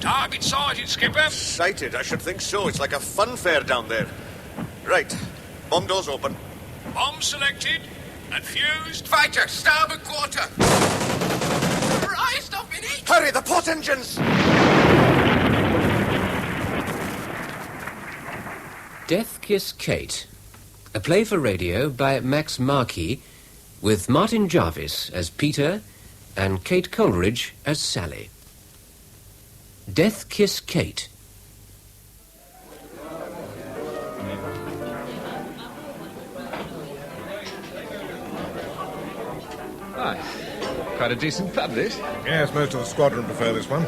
Target sighted, Skipper. Sighted? I should think so. It's like a fun fair down there. Right. Bomb doors open. Bomb selected and fused. Fighter, starboard quarter. Rise, stop it! Hurry, the port engines! Death Kiss Kate, a play for radio by Max Marquis, with Martin Jarvis as Peter and Kate Coleridge as Sally. Death Kiss Kate. Hi. Quite a decent pub, this. Yes, most of the squadron prefer this one.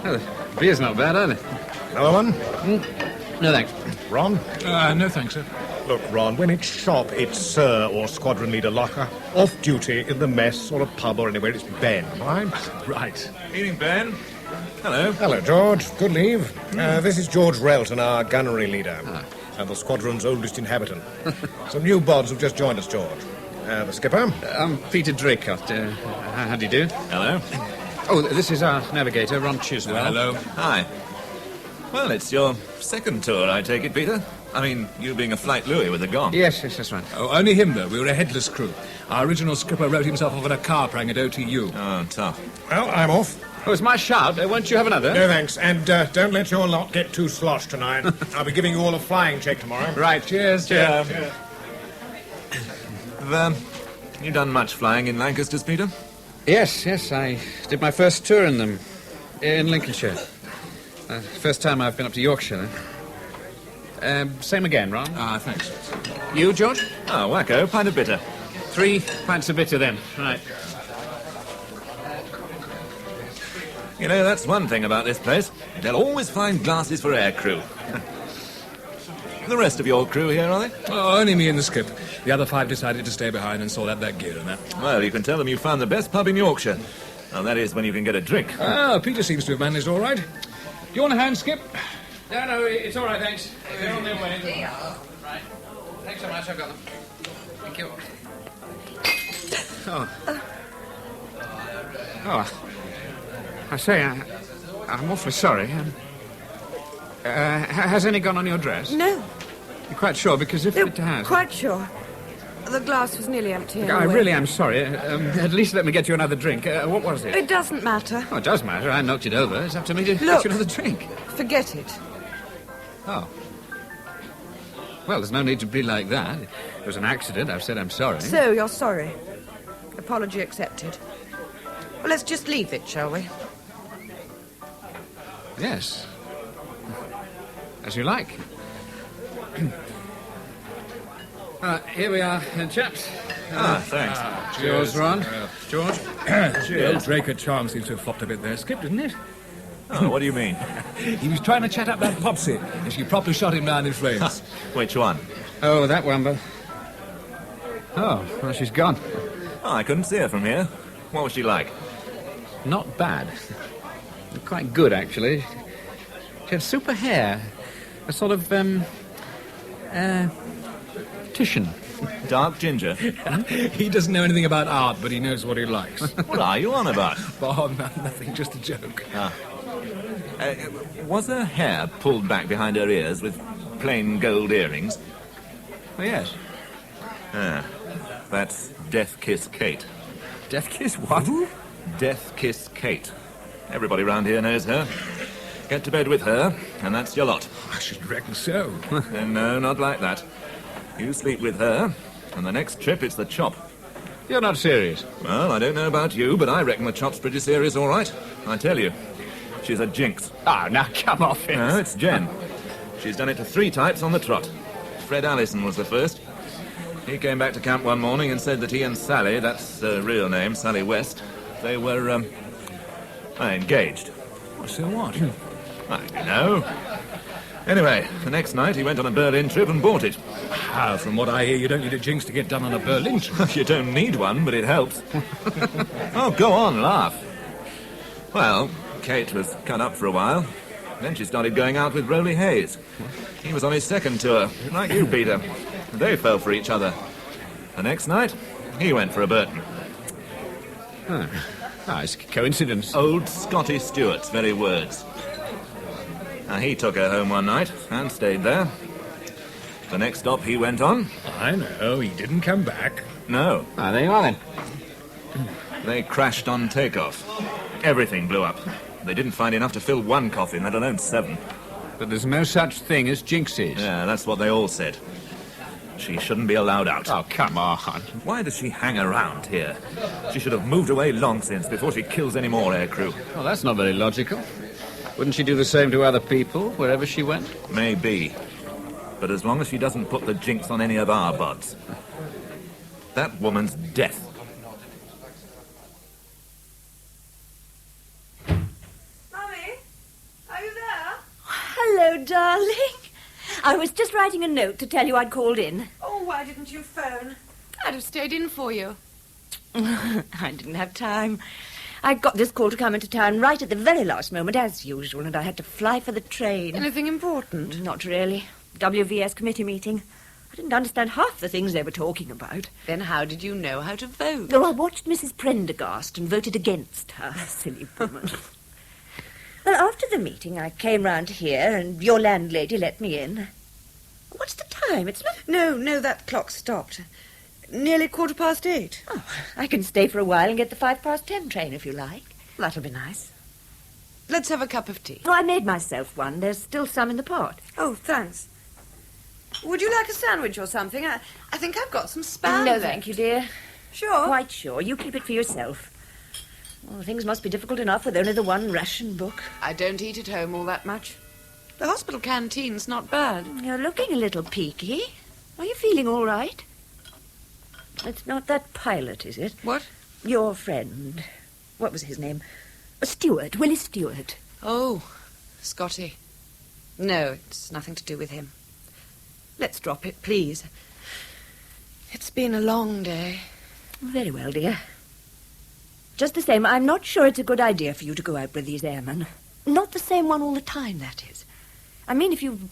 Oh, the beer's not bad, either. Another one? No, thanks. Ron? No thanks, sir. Look, Ron, when it's shop, it's Sir or Squadron Leader Locker. Off duty, in the mess or a pub or anywhere, it's Ben, right? Right. Evening, Ben. Hello. Hello, George. Good leave. This is George Relton, our gunnery leader, and the squadron's oldest inhabitant. Some new bods have just joined us, George. The skipper? I'm Peter Draycott. How do you do? Hello. Oh, this is our navigator, Ron Chiswell. Hello. Hi. Well, it's your second tour, I take it, Peter. I mean, you being a Flight Louis with a gong. Yes, that's right. Oh, only him, though. We were a headless crew. Our original skipper wrote himself off in a car prang at OTU. Oh, tough. Well, I'm off. Oh, it's my shout. Won't you have another? No, thanks. And don't let your lot get too sloshed tonight. I'll be giving you all a flying check tomorrow. Right, cheers. Cheers. Have you done much flying in Lancasters, Peter? Yes, I did my first tour in them, in Lincolnshire. First time I've been up to Yorkshire. Same again, Ron. Thanks. You, George? Oh, wacko, pint of bitter. 3 pints of bitter, then. Right. You know, that's one thing about this place. They'll always find glasses for aircrew. The rest of your crew here, are they? Oh, only me and the skip. The other 5 decided to stay behind and sort out that gear and that. Well, you can tell them you found the best pub in Yorkshire. Well, that is when you can get a drink. Peter seems to have managed all right. Do you want a hand, Skip? No, it's all right, thanks. They're on their way. Right. Thanks so much, I've got them. Thank you. Oh, I say, I'm awfully sorry. Has any gone on your dress? No. You're quite sure? Because if it has... Quite sure. The glass was nearly empty anyway. I really am sorry. At least let me get you another drink. What was it? It doesn't matter. Oh, it does matter. I knocked it over. It's up to me to get you another drink. Forget it. Oh. Well, there's no need to be like that. It was an accident. I've said I'm sorry. So, you're sorry. Apology accepted. Well, let's just leave it, shall we? Yes. As you like. Here we are, chaps. Thanks. Cheers, Ron. George? Cheers. Drake at Charm seems to have flopped a bit there, Skip, didn't it? Oh, what do you mean? He was trying to chat up that Popsy, and she properly shot him down in flames. Which one? Oh, that one, but... Oh, well, she's gone. Oh, I couldn't see her from here. What was she like? Not bad. Quite good, actually. She had super hair. A sort of, Titian. Dark ginger. He doesn't know anything about art, but he knows what he likes. What are you on about? Oh, nothing, just a joke. Was her hair pulled back behind her ears with plain gold earrings? Oh, yes. That's Death Kiss Kate. Death Kiss what? Death Kiss Kate. Everybody round here knows her. Get to bed with her, and that's your lot. I should reckon so. No, not like that. You sleep with her, and the next trip it's the chop. You're not serious. Well, I don't know about you, but I reckon the chop's pretty serious, all right. I tell you, she's a jinx. Ah, now come off it. No, it's Jen. She's done it to 3 types on the trot. Fred Allison was the first. He came back to camp one morning and said that he and Sally, that's her real name, Sally West, they were, engaged. So what? I don't know. Anyway, the next night he went on a Berlin trip and bought it. From what I hear, you don't need a jinx to get done on a Berlin trip. You don't need one, but it helps. Oh, go on, laugh. Well, Kate was cut up for a while. Then she started going out with Rowley Hayes. He was on his second tour, like you, Peter. They fell for each other. The next night, he went for a Burton. Ah, it's a coincidence. Old Scotty Stewart's very words. Now, he took her home one night and stayed there. The next stop he went on... I know, he didn't come back. No. Ah, there you are, then. They crashed on takeoff. Everything blew up. They didn't find enough to fill one coffin, let alone 7. But there's no such thing as jinxes. Yeah, that's what they all said. She shouldn't be allowed out. Oh, come on. Why does she hang around here? She should have moved away long since, before she kills any more aircrew. Well, that's not very logical. Wouldn't she do the same to other people, wherever she went? Maybe. But as long as she doesn't put the jinx on any of our buds. That woman's death. Mummy, are you there? Hello, darling. I was just writing a note to tell you I'd called in. Oh, why didn't you phone? I'd have stayed in for you. I didn't have time. I got this call to come into town right at the very last moment, as usual, and I had to fly for the train. Anything important? Not really. WVS committee meeting. I didn't understand half the things they were talking about. Then how did you know how to vote? Though I watched Mrs. Prendergast and voted against her, silly woman. Well, after the meeting, I came round here, and your landlady let me in. What's the time? It's not... No, that clock stopped. Nearly 8:15. Oh, I can stay for a while and get the 10:05 train, if you like. That'll be nice. Let's have a cup of tea. Oh, I made myself one. There's still some in the pot. Oh, thanks. Would you like a sandwich or something? I think I've got some spam. No, left. thank you, dear. Sure? Quite sure. You keep it for yourself. Well, things must be difficult enough with only the one ration book. I don't eat at home all that much. The hospital canteen's not bad. You're looking a little peaky. Are you feeling all right? It's not that pilot, is it? What? Your friend. What was his name? Stewart. Willie Stewart. Oh, Scotty. No, it's nothing to do with him. Let's drop it, please. It's been a long day. Very well, dear. Just the same, I'm not sure it's a good idea for you to go out with these airmen. Not the same one all the time, that is. I mean, if you've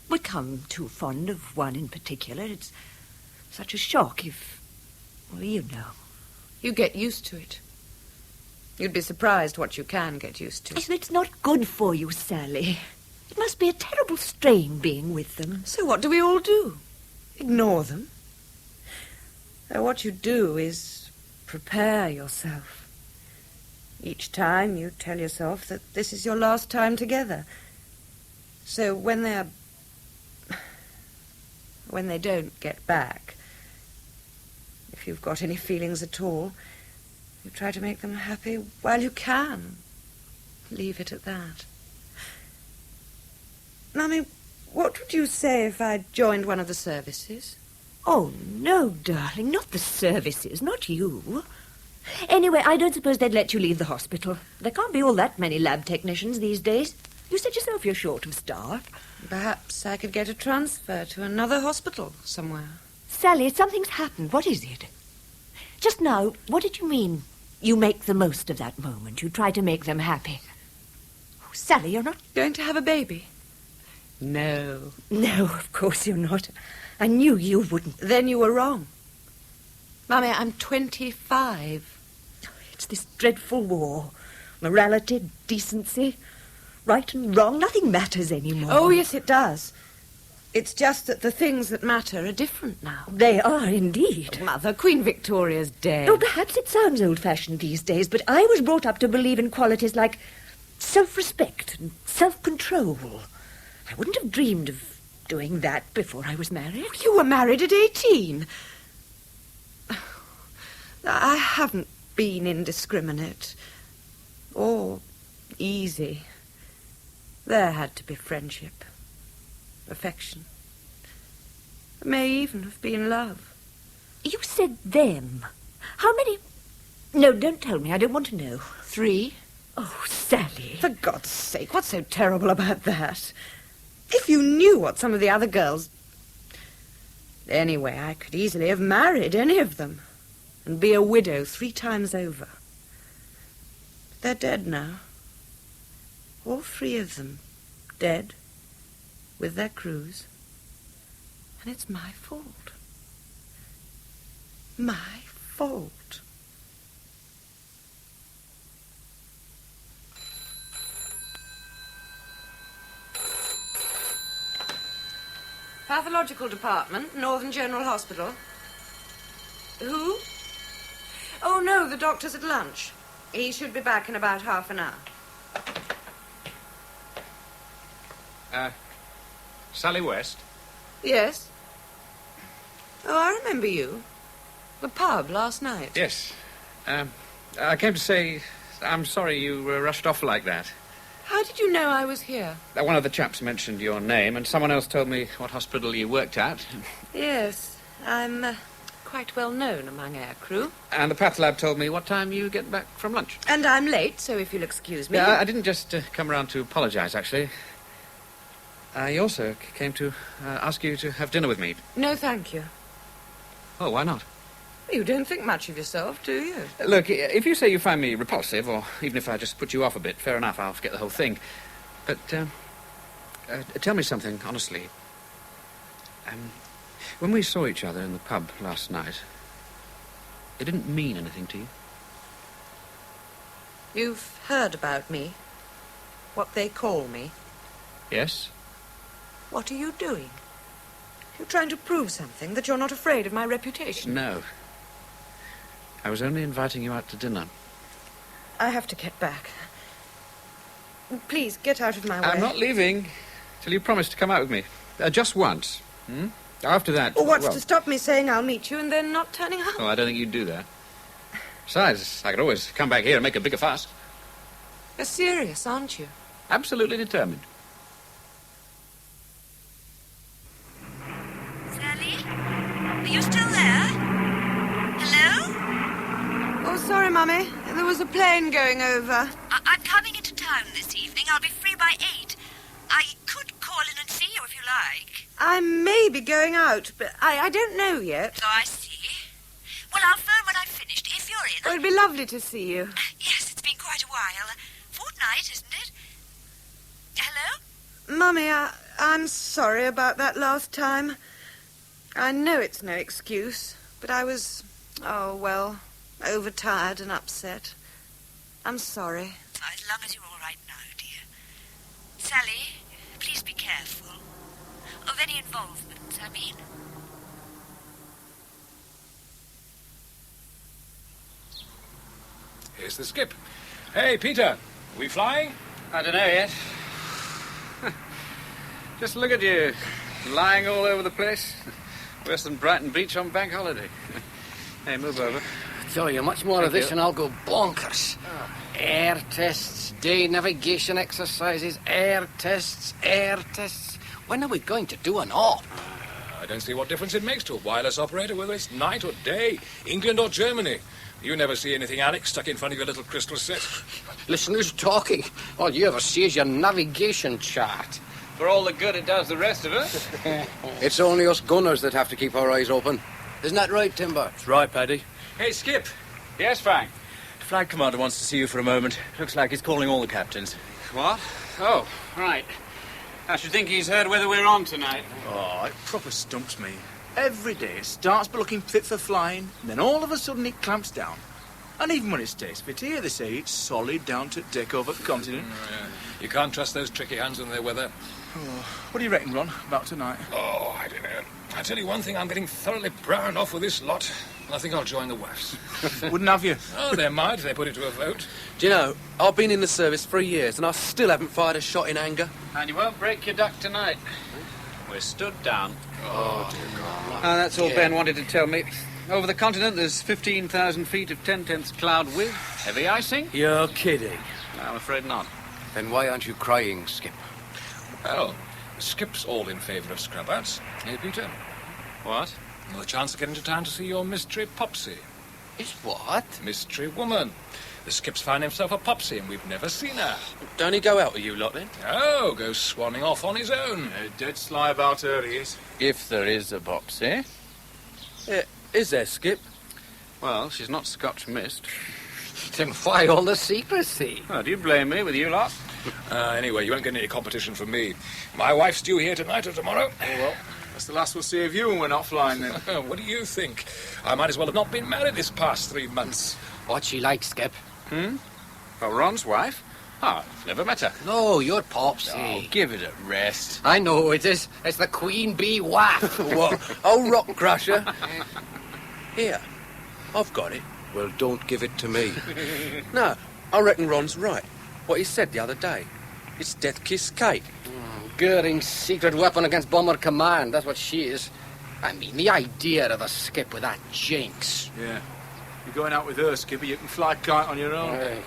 become too fond of one in particular, it's such a shock if... Well, you know. You get used to it. You'd be surprised what you can get used to. It's not good for you, Sally. It must be a terrible strain being with them. So what do we all do? Ignore them? What you do is prepare yourself. Each time you tell yourself that this is your last time together. So when they don't get back, if you've got any feelings at all, you try to make them happy while you can. Leave it at that. Mummy, what would you say if I joined one of the services? Oh, no, darling, not the services, not you. Anyway, I don't suppose they'd let you leave the hospital. There can't be all that many lab technicians these days. You said yourself you're short of staff. Perhaps I could get a transfer to another hospital somewhere. Sally, something's happened. What is it? Just now, what did you mean? You make the most of that moment. You try to make them happy. Oh, Sally, you're not... Going to have a baby? No. No, of course you're not. I knew you wouldn't. Then you were wrong. Mummy, I'm 25. It's this dreadful war. Morality, decency, right and wrong. Nothing matters anymore. Oh, yes, it does. It's just that the things that matter are different now. They are indeed. Mother, Queen Victoria's dead. Oh, perhaps it sounds old-fashioned these days, but I was brought up to believe in qualities like self-respect and self-control. I wouldn't have dreamed of doing that before I was married. You were married at 18. I haven't been indiscriminate or easy. There had to be friendship, affection. There may even have been love. You said them. How many? No, don't tell me. I don't want to know. 3. Oh, Sally. For God's sake, what's so terrible about that? If you knew what some of the other girls... Anyway, I could easily have married any of them and be a widow 3 times over. They're dead now. All 3 of them dead with their crews. And it's my fault. My fault. Pathological department, Northern General Hospital. Who? Oh, no, the doctor's at lunch. He should be back in about half an hour. Sally West? Yes? Oh, I remember you. The pub last night. Yes. I came to say I'm sorry you were rushed off like that. How did you know I was here? One of the chaps mentioned your name, and someone else told me what hospital you worked at. Yes, I'm quite well known among air crew. And the path lab told me what time you get back from lunch. And I'm late, so if you'll excuse me... Yeah, I didn't just come around to apologise, actually. I also came to ask you to have dinner with me. No, thank you. Oh, why not? You don't think much of yourself, do you? Look, if you say you find me repulsive, or even if I just put you off a bit, fair enough, I'll forget the whole thing. But, tell me something, honestly. When we saw each other in the pub last night, it didn't mean anything to you? You've heard about me. What they call me. Yes? What are you doing? You're trying to prove something, that you're not afraid of my reputation. No. I was only inviting you out to dinner. I have to get back. Please, get out of my way. I'm not leaving till you promise to come out with me. Just once. After that... Or what's to stop me saying I'll meet you and then not turning up? Oh, I don't think you'd do that. Besides, I could always come back here and make a bigger fuss. You're serious, aren't you? Absolutely determined. Sally? Are you still there? Hello? Oh, sorry, Mummy. There was a plane going over. I'm coming into town this evening. I'll be free by 8. I could call in and see you if you like. I may be going out, but I don't know yet. Oh, I see. Well, I'll phone when I've finished, if you're in. Oh, it'd be lovely to see you. Yes, it's been quite a while. Fortnight, isn't it? Hello? Mummy, I'm sorry about that last time. I know it's no excuse, but I was, overtired and upset. I'm sorry. Oh, as long as you're all right now, dear. Sally, please be careful. Of any involvement, I mean. Here's the skip. Hey, Peter, are we flying? I don't know yet. Just look at you, lying all over the place. Worse than Brighton Beach on bank holiday. Hey, move over. Tell you, much more of this and I'll go bonkers. Air tests, day navigation exercises, air tests. When are we going to do an op? I don't see what difference it makes to a wireless operator, whether it's night or day, England or Germany. You never see anything, Alex, stuck in front of your little crystal set. Listen, who's talking? All you ever see is your navigation chart. For all the good it does the rest of us. It's only us gunners that have to keep our eyes open. Isn't that right, Timber? That's right, Paddy. Hey, Skip. Yes, Frank? The flag commander wants to see you for a moment. Looks like he's calling all the captains. What? Oh, right. I should think he's heard whether we're on tonight. Oh, it proper stumps me. Every day it starts by looking fit for flying, and then all of a sudden it clamps down. And even when it stays fit here, they say it's solid down to deck over the continent. You can't trust those tricky hands in their weather. Oh, what do you reckon, Ron, about tonight? Oh, I don't know. I tell you one thing, I'm getting thoroughly browned off with this lot. And I think I'll join the WWII. Wouldn't have you. Oh, they might if they put it to a vote. Do you know, I've been in the service 3 years and I still haven't fired a shot in anger. And you won't break your duck tonight. We're stood down. Oh, dear God. That's all Ben wanted to tell me. Over the continent, there's 15,000 feet of 10/10 cloud with heavy icing. You're kidding. I'm afraid not. Then why aren't you crying, Skip? Well, Skip's all in favour of scrub outs. Hey, Peter? What? Well, the chance of getting to town to see your mystery Popsy. Is what? Mystery woman. The Skip's found himself a Popsy and we've never seen her. Don't he go out with you lot then? Oh, goes swanning off on his own. Dead sly about her, he is. If there is a Popsy. Is there, Skip? Well, she's not Scotch mist. Then why all the secrecy? Oh, do you blame me with you lot? Anyway, you won't get any competition from me. My wife's due here tonight or tomorrow. Oh, well, that's the last we'll see of you when we're not flying then. What do you think? I might as well have not been married this past 3 months. What's she like, Skip? Well, Ron's wife. Ah, never met her. No, you're Popsy. Oh, give it a rest. I know who it is. It's the Queen Bee Waff. What? Oh, rock crusher. Here, I've got it. Well, don't give it to me. No, I reckon Ron's right. What he said the other day. It's Death Kiss Kate. Goering's secret weapon against Bomber Command. That's what she is. I mean, the idea of a skip with that jinx. Yeah. You're going out with her, Skipper. You can fly kite on your own. Hey.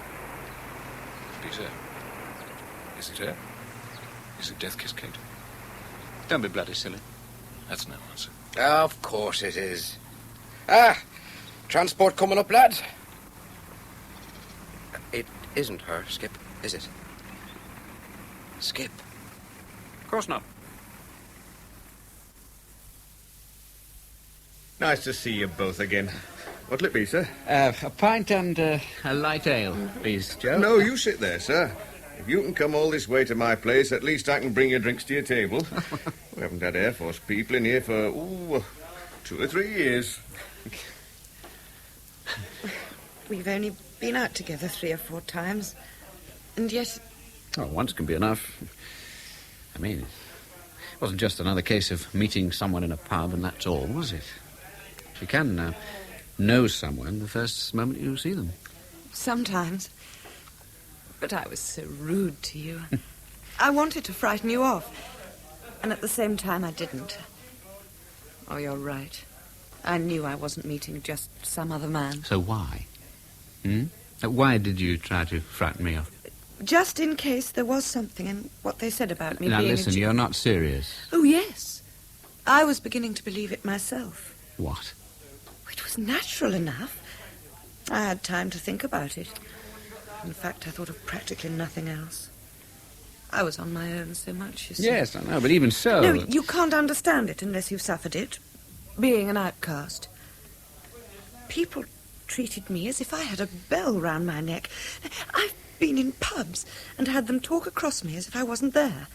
Peter, is it her? Is it Death Kiss Kate? Don't be bloody silly. That's no answer. Of course it is. Ah, transport coming up, lads. It isn't her, Skip, is it? Skip. Of course not. Nice to see you both again. What'll it be, sir? A pint and a light ale, please, Joe. No, you sit there, sir. If you can come all this way to my place, at least I can bring your drinks to your table. We haven't had Air Force people in here for, 2 or 3 years. We've only been out together 3 or 4 times. And yet... Oh, once can be enough. I mean, it wasn't just another case of meeting someone in a pub and that's all, was it? You can know someone the first moment you see them. Sometimes. But I was so rude to you. I wanted to frighten you off. And at the same time, I didn't. Oh, you're right. I knew I wasn't meeting just some other man. So why? Why did you try to frighten me off? Just in case there was something in what they said about me now, being listen, you're not serious. Oh, yes. I was beginning to believe it myself. What? It was natural enough. I had time to think about it. In fact, I thought of practically nothing else. I was on my own so much, you see. Yes, I know, but even so... No, you can't understand it unless you've suffered it. Being an outcast. People treated me as if I had a bell round my neck. I've been in pubs and had them talk across me as if I wasn't there.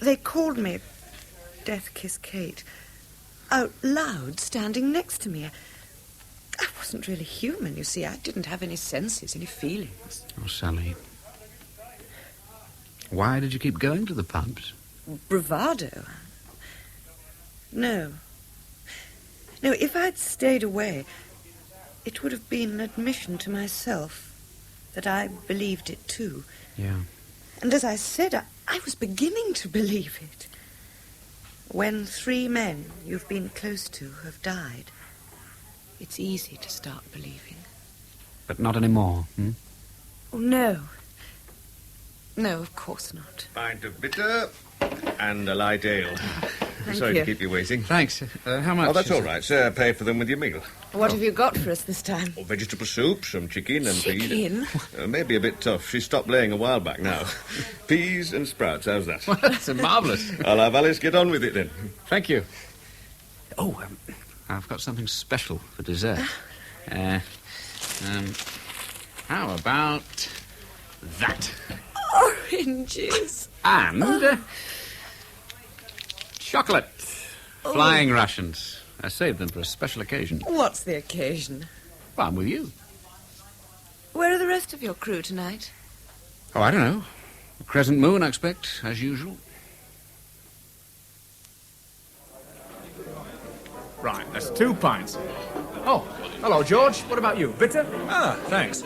They called me Death Kiss Kate out loud, standing next to me. I wasn't really human, you see. I didn't have any senses, any feelings. Oh, Sally. Why did you keep going to the pubs? Bravado? No. No, if I'd stayed away, it would have been an admission to myself that I believed it too. Yeah. And as I said, I was beginning to believe it. When 3 men you've been close to have died, it's easy to start believing. But not anymore, Oh, no. No, of course not. Pint of bitter and a light ale. Sorry you. to keep you waiting. Thanks. How much? Oh, that's all right, sir. Pay for them with your meal. What have you got for us this time? Oh, vegetable soup, some chicken and peas. Chicken? Maybe a bit tough. She stopped laying a while back now. Peas and sprouts, how's that? Well, that's marvellous. I'll have Alice get on with it then. Thank you. Oh, I've got something special for dessert. How about that? Oranges. And chocolate. Flying rations. I saved them for a special occasion. What's the occasion? Well, I'm with you. Where are the rest of your crew tonight? Oh, I don't know. A crescent moon, I expect, as usual. Right, that's 2 pints. Oh, hello, George. What about you? Bitter? Ah, thanks.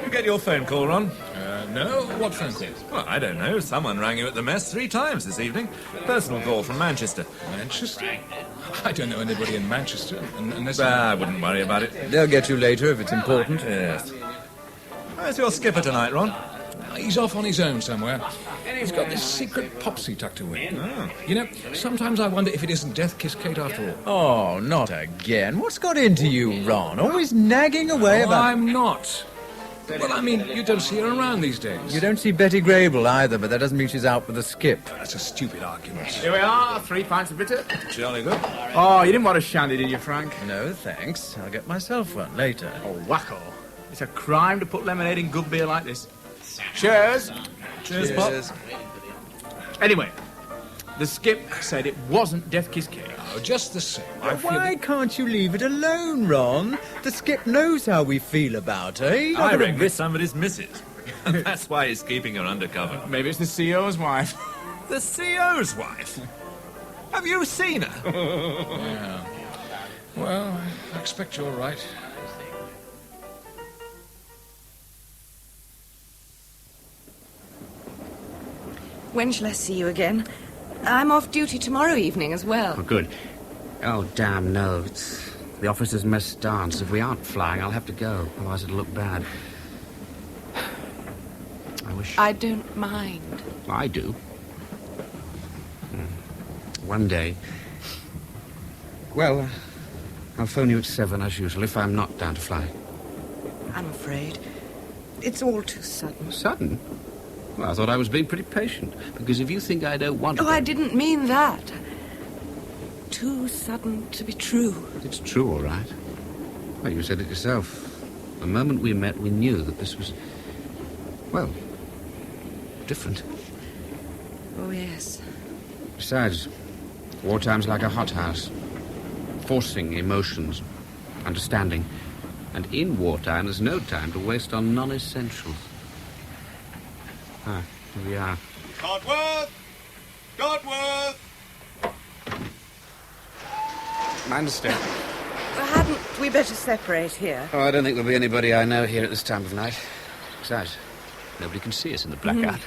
You get your phone call, Ron? No? What phone call? Well, I don't know. Someone rang you at the mess 3 times this evening. Personal call from Manchester. Manchester? I don't know anybody in Manchester, unless... I wouldn't worry about it. They'll get you later if it's important. Yes. Where's your skipper tonight, Ron? He's off on his own somewhere. He's got this secret Popsy tucked away. Oh. You know, sometimes I wonder if it isn't Death Kiss Kate after all. Oh, not again. What's got into you, Ron? Always nagging away about... I'm not. Well, I mean, you don't see her around these days. You don't see Betty Grable either, but that doesn't mean she's out with a skip. That's a stupid argument. Here we are, 3 pints of bitter. Jolly good. Oh, you didn't want a shandy, did you, Frank? No, thanks. I'll get myself one later. Oh, wacko. It's a crime to put lemonade in good beer like this. Cheers. Cheers, Pop. Anyway, the skip said it wasn't Death Kiss Kate. Oh, just the same. Why can't you leave it alone, Ron? The skip knows how we feel about her. I reckon it's somebody's missus. That's why he's keeping her undercover. Maybe it's the CEO's wife. The CEO's wife? Have you seen her? Yeah. Well, I expect you're right. When shall I see you again? I'm off duty tomorrow evening as well. Oh, good. Oh, damn, no. It's the officers' mess dance. If we aren't flying, I'll have to go. Otherwise it'll look bad. I don't mind. I do. One day. Well, I'll phone you at 7 as usual if I'm not down to fly. I'm afraid. It's all too sudden. Sudden? Well, I thought I was being pretty patient. Because if you think I don't want to... Oh, I didn't mean that. Too sudden to be true. It's true, all right. Well, you said it yourself. The moment we met, we knew that this was... well, different. Oh, yes. Besides, wartime's like a hothouse. Forcing emotions, understanding. And in wartime, there's no time to waste on non-essentials. Ah, here we are. Godworth! Godworth! Manster. Hadn't we better separate here? Oh, I don't think there'll be anybody I know here at this time of night. Besides, nobody can see us in the blackout.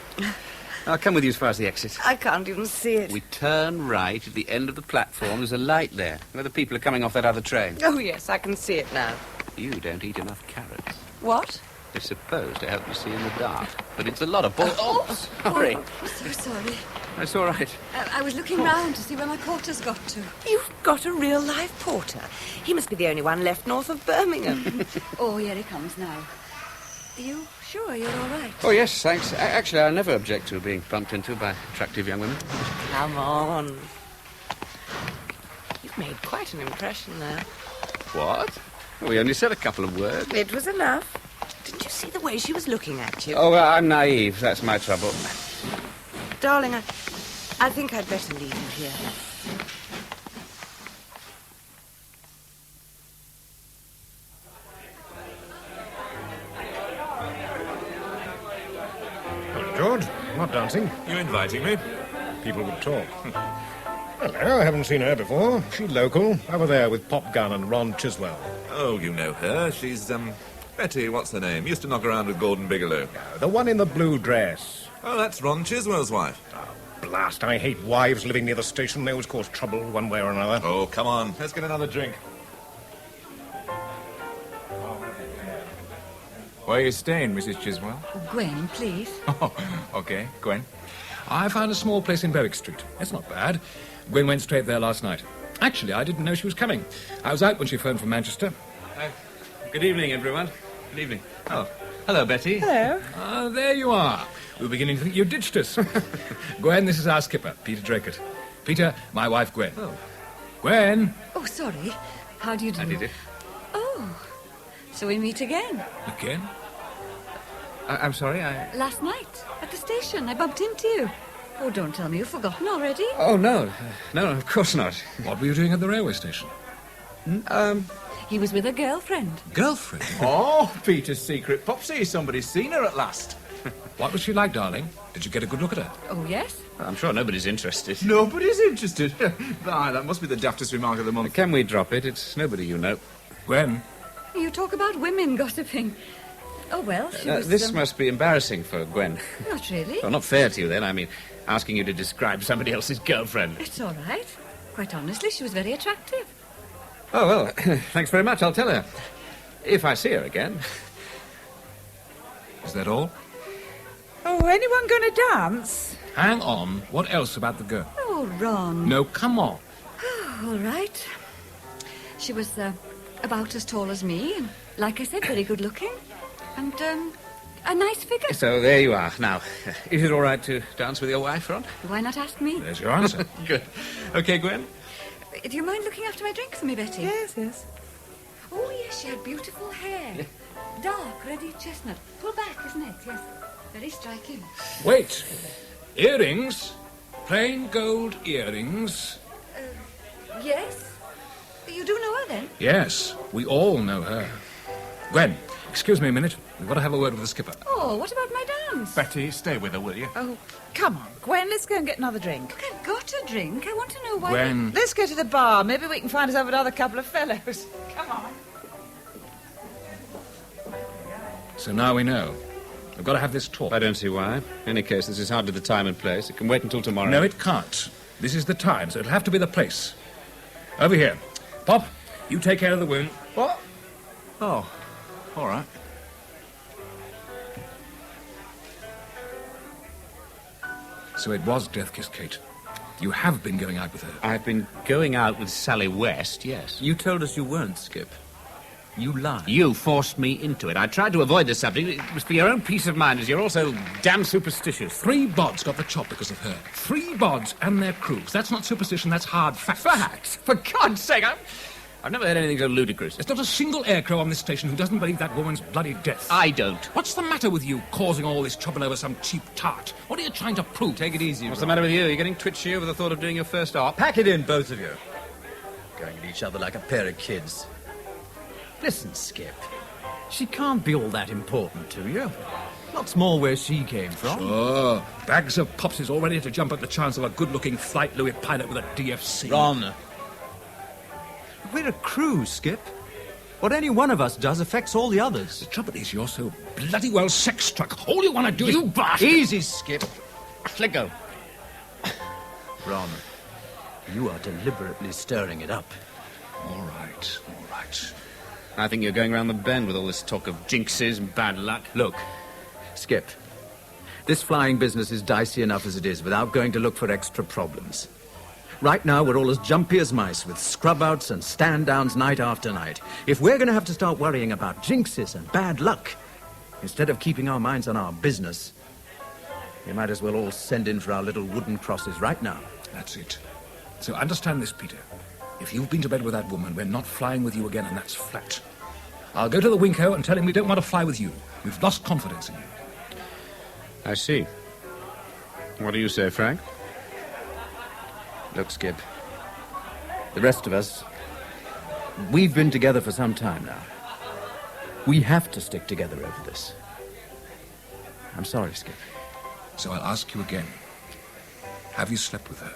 I'll come with you as far as the exit. I can't even see it. We turn right at the end of the platform. There's a light there, where the people are coming off that other train. Oh, yes, I can see it now. You don't eat enough carrots. What? They're supposed to help you see in the dark, but it's a lot of bull... Oh, sorry. Oh, so sorry. That's all right. I was looking round to see where my porter's got to. You've got a real live porter. He must be the only one left north of Birmingham. Oh, here he comes now. Are you sure you're all right? Oh, yes, thanks. Actually, I never object to being bumped into by attractive young women. Come on. You've made quite an impression there. What? Well, we only said a couple of words. It was enough. Didn't you see the way she was looking at you? Oh, well, I'm naive. That's my trouble. Darling, I think I'd better leave you here. George, not dancing. You inviting me? People would talk. Hello, I haven't seen her before. She local, over there with Pop Gun and Ron Chiswell. Oh, you know her. She's, Betty, what's her name? Used to knock around with Gordon Bigelow. The one in the blue dress. Oh, that's Ron Chiswell's wife. Oh, blast, I hate wives living near the station. They always cause trouble one way or another. Oh, come on. Let's get another drink. Where are you staying, Mrs. Chiswell? Gwen, please. Oh, okay. Gwen. I found a small place in Berwick Street. It's not bad. Gwen went straight there last night. Actually, I didn't know she was coming. I was out when she phoned from Manchester. Good evening, everyone. Good evening. Oh, hello, Betty. Hello. Ah, there you are. We were beginning to think you ditched us. Gwen, this is our skipper, Peter Draycott. Peter, my wife, Gwen. Oh. Gwen. Oh, sorry. How do you do? How do you do? Oh, so we meet again. Again? I'm sorry, Last night, at the station, I bumped into you. Oh, don't tell me you've forgotten already. Oh, no. No, of course not. What were you doing at the railway station? He was with a girlfriend. Girlfriend? Oh, Peter's secret popsy. Somebody's seen her at last. What was she like, darling? Did you get a good look at her? Oh, yes. I'm sure nobody's interested. Nobody's interested. That must be the daftest remark of the month. Can we drop it? It's nobody you know. Gwen? You talk about women gossiping. Oh, well, she was... This must be embarrassing for Gwen. Not really. Well, not fair to you, then. I mean, asking you to describe somebody else's girlfriend. It's all right. Quite honestly, she was very attractive. Oh, well, thanks very much. I'll tell her. If I see her again. Is that all? Oh, anyone going to dance? Hang on. What else about the girl? Oh, Ron. No, come on. Oh, all right. She was about as tall as me, and like I said, very good looking. And a nice figure. So there you are. Now, is it all right to dance with your wife, Ron? Why not ask me? There's your answer. Good. Okay, Gwen? Do you mind looking after my drink for me, Betty? Yes, yes. Oh, yes, she had beautiful hair. Yeah. Dark, reddy chestnut. Pull back, isn't it? Yes. Very striking. Wait. Earrings? Plain gold earrings? Yes. You do know her, then? Yes, we all know her. Gwen, Excuse me a minute. We've got to have a word with the skipper. Oh, what about my dance? Betty, stay with her, will you? Oh, come on, Gwen, let's go and get another drink. Look, I've got a drink. I want to know why... Gwen. Let's go to the bar. Maybe we can find us up another couple of fellows. Come on. So now we know. We've got to have this talk. I don't see why. In any case, this is hardly the time and place. It can wait until tomorrow. No, it can't. This is the time, so it'll have to be the place. Over here. Pop, you take care of the wound. What? Oh, all right. So it was Death Kiss Kate. You have been going out with her. I've been going out with Sally West, yes. You told us you weren't, Skip. You lied. You forced me into it. I tried to avoid the subject. It was for your own peace of mind, as you're also damn superstitious. 3 bods got the chop because of her. 3 bods and their crews. That's not superstition, that's hard facts. Facts? For God's sake, I've never heard anything so ludicrous. There's not a single aircrow on this station who doesn't believe that woman's bloody death. I don't. What's the matter with you, causing all this trouble over some cheap tart? What are you trying to prove? Take it easy. What's the matter with you? You're getting twitchy over the thought of doing your first op? Pack it in, both of you. Going at each other like a pair of kids. Listen, Skip. She can't be all that important to you. Lots more where she came from. Sure. Bags of pops is all ready to jump at the chance of a good-looking Flight Louis pilot with a DFC. Ron. We're a crew, Skip. What any one of us does affects all the others. The trouble is you're so bloody well sex-struck. All you want to do is... You bastard! Easy, Skip. Let go. Ron, you are deliberately stirring it up. All right, all right. I think you're going round the bend with all this talk of jinxes and bad luck. Look, Skip, this flying business is dicey enough as it is without going to look for extra problems. Right now, we're all as jumpy as mice with scrub-outs and stand-downs night after night. If we're going to have to start worrying about jinxes and bad luck, instead of keeping our minds on our business, we might as well all send in for our little wooden crosses right now. That's it. So understand this, Peter. If you've been to bed with that woman, we're not flying with you again, and that's flat. I'll go to the Winko and tell him we don't want to fly with you. We've lost confidence in you. I see. What do you say, Frank? Look, Skip, the rest of us, we've been together for some time now. We have to stick together over this. I'm sorry, Skip. So I'll ask you again. Have you slept with her?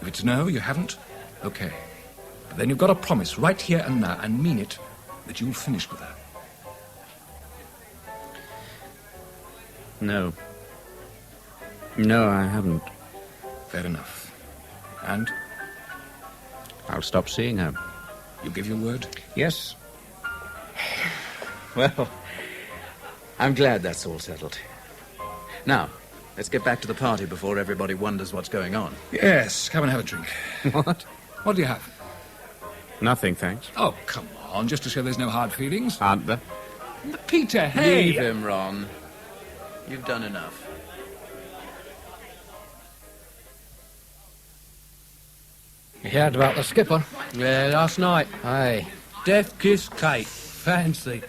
If it's no, you haven't, okay. But then you've got to promise right here and now, and mean it, that you'll finish with her. No. No, I haven't. Fair enough. And? I'll stop seeing her. You give your word? Yes. Well, I'm glad that's all settled. Now, let's get back to the party before everybody wonders what's going on. Yes, come and have a drink. What? What do you have? Nothing, thanks. Oh, come on, just to show there's no hard feelings. Aren't there? Peter, hey! Leave him, Ron. You've done enough. You heard about the skipper? Yeah, last night. Aye. Death Kiss Kate. Fancy.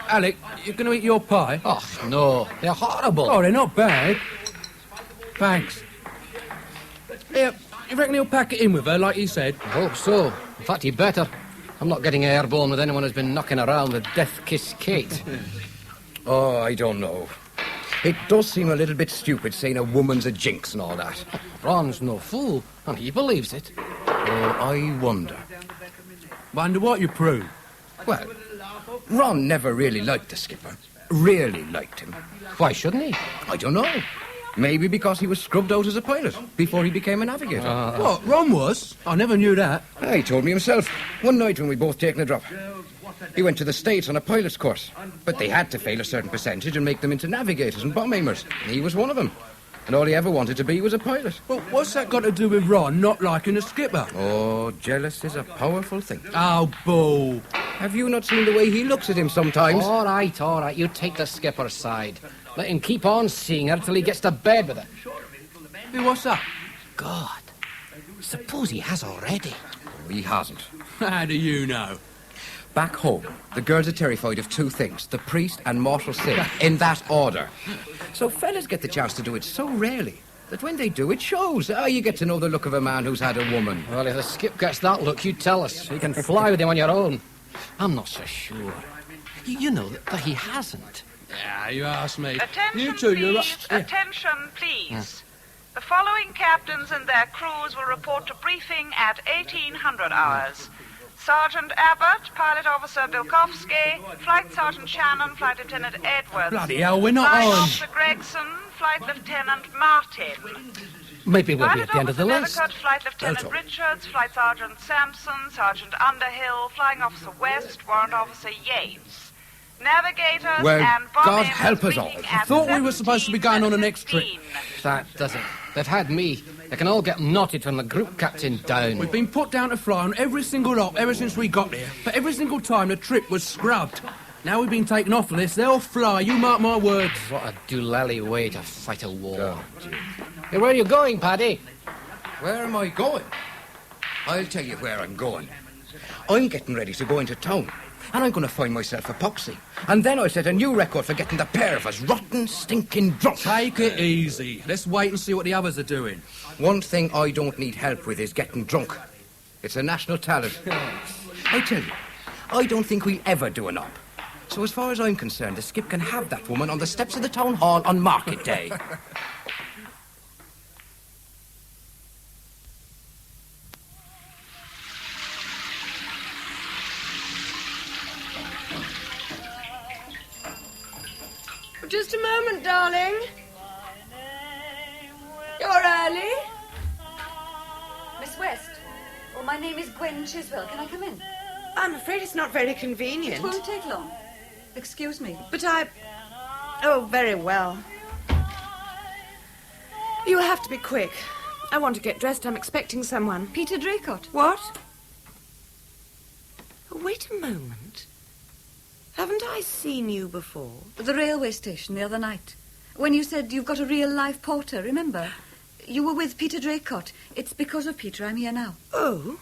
Alec, you going to eat your pie? Oh, no. They're horrible. Oh, they're not bad. Thanks. Yeah, you reckon he'll pack it in with her, like he said? I hope so. In fact, he better. I'm not getting airborne with anyone who's been knocking around with Death Kiss Kate. Oh, I don't know. It does seem a little bit stupid saying a woman's a jinx and all that. Ron's no fool, and he believes it. Oh, I wonder. Wonder what you prove? Well, Ron never really liked the skipper. Really liked him. Why shouldn't he? I don't know. Maybe because he was scrubbed out as a pilot before he became a navigator. What, Ron was? I never knew that. He told me himself. One night when we both taken a drop. He went to the States on a pilot's course, but they had to fail a certain percentage and make them into navigators and bomb aimers. And he was one of them. And all he ever wanted to be was a pilot. Well, what's that got to do with Ron not liking a skipper? Oh, jealous is a powerful thing. Oh, bull. Have you not seen the way he looks at him sometimes? All right. You take the skipper's side. Let him keep on seeing her till he gets to bed with her. Hey, what's that? God. Suppose he has already. He hasn't. How do you know? Back home, the girls are terrified of two things, the priest and mortal sin, in that order. So fellas get the chance to do it so rarely that when they do, it shows. You get to know the look of a man who's had a woman. Well, if the skip gets that look, you tell us. You can fly with him on your own. I'm not so sure. You know that he hasn't. Yeah, you asked me. Attention, you two, you're right. please. Attention, please. The following captains and their crews will report to briefing at 1800 hours. Sergeant Abbott, Pilot Officer Bilkowski, Flight Sergeant Shannon, Flight Lieutenant Edwards. Bloody hell, we're not Flight on. Officer Gregson, Flight Lieutenant Martin. Maybe we'll be Pilot at the end of the Officer list. Nethercutt, Flight Lieutenant Richards, Flight Sergeant Sampson, Sergeant Underhill, Flying Officer West, Warrant Officer Yates. Navigators Well, and bomb God aimers help us all. briefing I at thought we were supposed to be going on the next trip. 17:15. That doesn't. They've had me. They can all get knotted from the group captain down. We've been put down to fly on every single lot ever since we got here. But every single time the trip was scrubbed. Now we've been taken off the list, they'll fly, you mark my words. What a doolally way to fight a war. Hey, where are you going, Paddy? Where am I going? I'll tell you where I'm going. I'm getting ready to go into town, and I'm going to find myself a poxy. And then I'll set a new record for getting the pair of us rotten, stinking drunk. Take it easy. Let's wait and see what the others are doing. One thing I don't need help with is getting drunk. It's a national talent. I tell you, I don't think we'll ever do an op. So as far as I'm concerned, the skip can have that woman on the steps of the town hall on market day. Just a moment, darling. You're early. Miss West. Well, my name is Gwen Chiswell. Can I come in? I'm afraid it's not very convenient. It won't take long. Excuse me. But Oh, very well. You'll have to be quick. I want to get dressed. I'm expecting someone. Peter Draycott. What? Oh, wait a moment. Haven't I seen you before? At the railway station the other night. When you said you've got a real live porter, remember? You were with Peter Draycott. It's because of Peter I'm here now. Oh?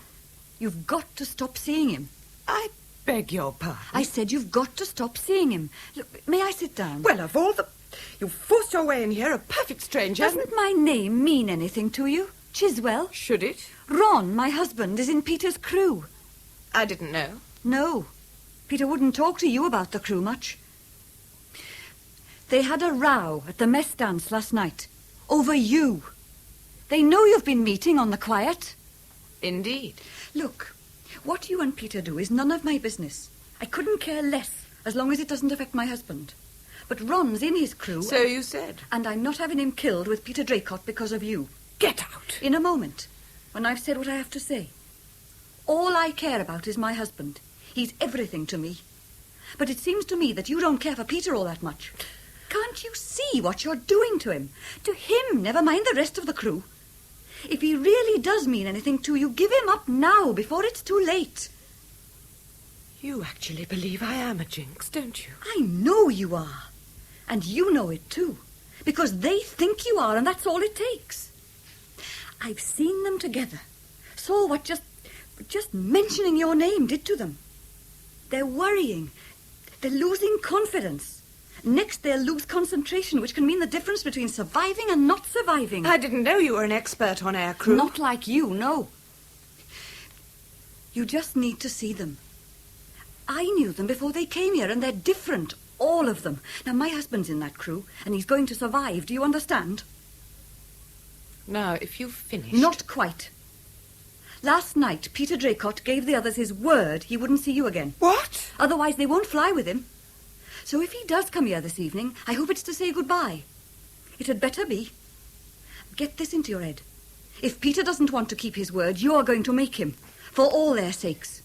You've got to stop seeing him. I beg your pardon? I said you've got to stop seeing him. Look, may I sit down? Well, of all the... You've forced your way in here, a perfect stranger. Doesn't my name mean anything to you? Chiswell? Should it? Ron, my husband, is in Peter's crew. I didn't know. No. Peter wouldn't talk to you about the crew much. They had a row at the mess dance last night. Over you. They know you've been meeting on the quiet. Indeed. Look, what you and Peter do is none of my business. I couldn't care less, as long as it doesn't affect my husband. But Ron's in his crew. So you said. And I'm not having him killed with Peter Draycott because of you. Get out. In a moment, when I've said what I have to say. All I care about is my husband. He's everything to me. But it seems to me that you don't care for Peter all that much. Can't you see what you're doing to him? To him, never mind the rest of the crew. If he really does mean anything to you, give him up now, before it's too late. You actually believe I am a jinx, don't you? I know you are. And you know it too. Because they think you are, and that's all it takes. I've seen them together. Saw what just mentioning your name did to them. They're worrying. They're losing confidence. Next, they'll lose concentration, which can mean the difference between surviving and not surviving. I didn't know you were an expert on air crew. Not like you, no. You just need to see them. I knew them before they came here, and they're different, all of them. Now, my husband's in that crew, and he's going to survive. Do you understand? Now, if you've finished... Not quite. Last night, Peter Draycott gave the others his word he wouldn't see you again. What? Otherwise, they won't fly with him. So if he does come here this evening, I hope it's to say goodbye. It had better be. Get this into your head. If Peter doesn't want to keep his word, you're going to make him. For all their sakes.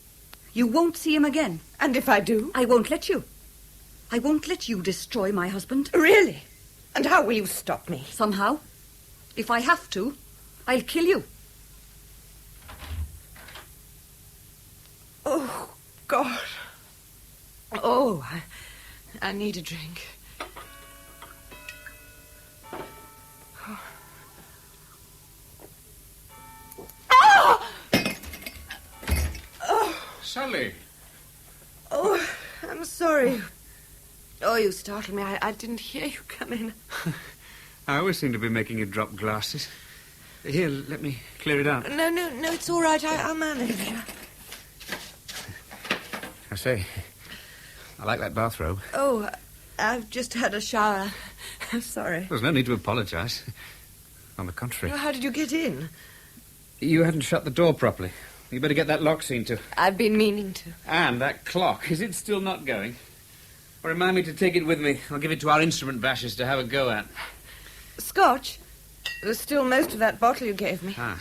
You won't see him again. And if I do? I won't let you. I won't let you destroy my husband. Really? And how will you stop me? Somehow. If I have to, I'll kill you. Oh, God. Oh, I need a drink. Oh. Oh. Sally. Oh, I'm sorry. Oh, you startled me. I didn't hear you come in. I always seem to be making you drop glasses. Here, let me clear it out. No, it's all right. I'll manage. I say, I like that bathrobe. Oh, I've just had a shower. Sorry. There's no need to apologise. On the contrary. How did you get in? You hadn't shut the door properly. You better get that lock seen to. I've been meaning to. And that clock, is it still not going? Or remind me to take it with me. I'll give it to our instrument bashers to have a go at. Scotch? There's still most of that bottle you gave me. Ah.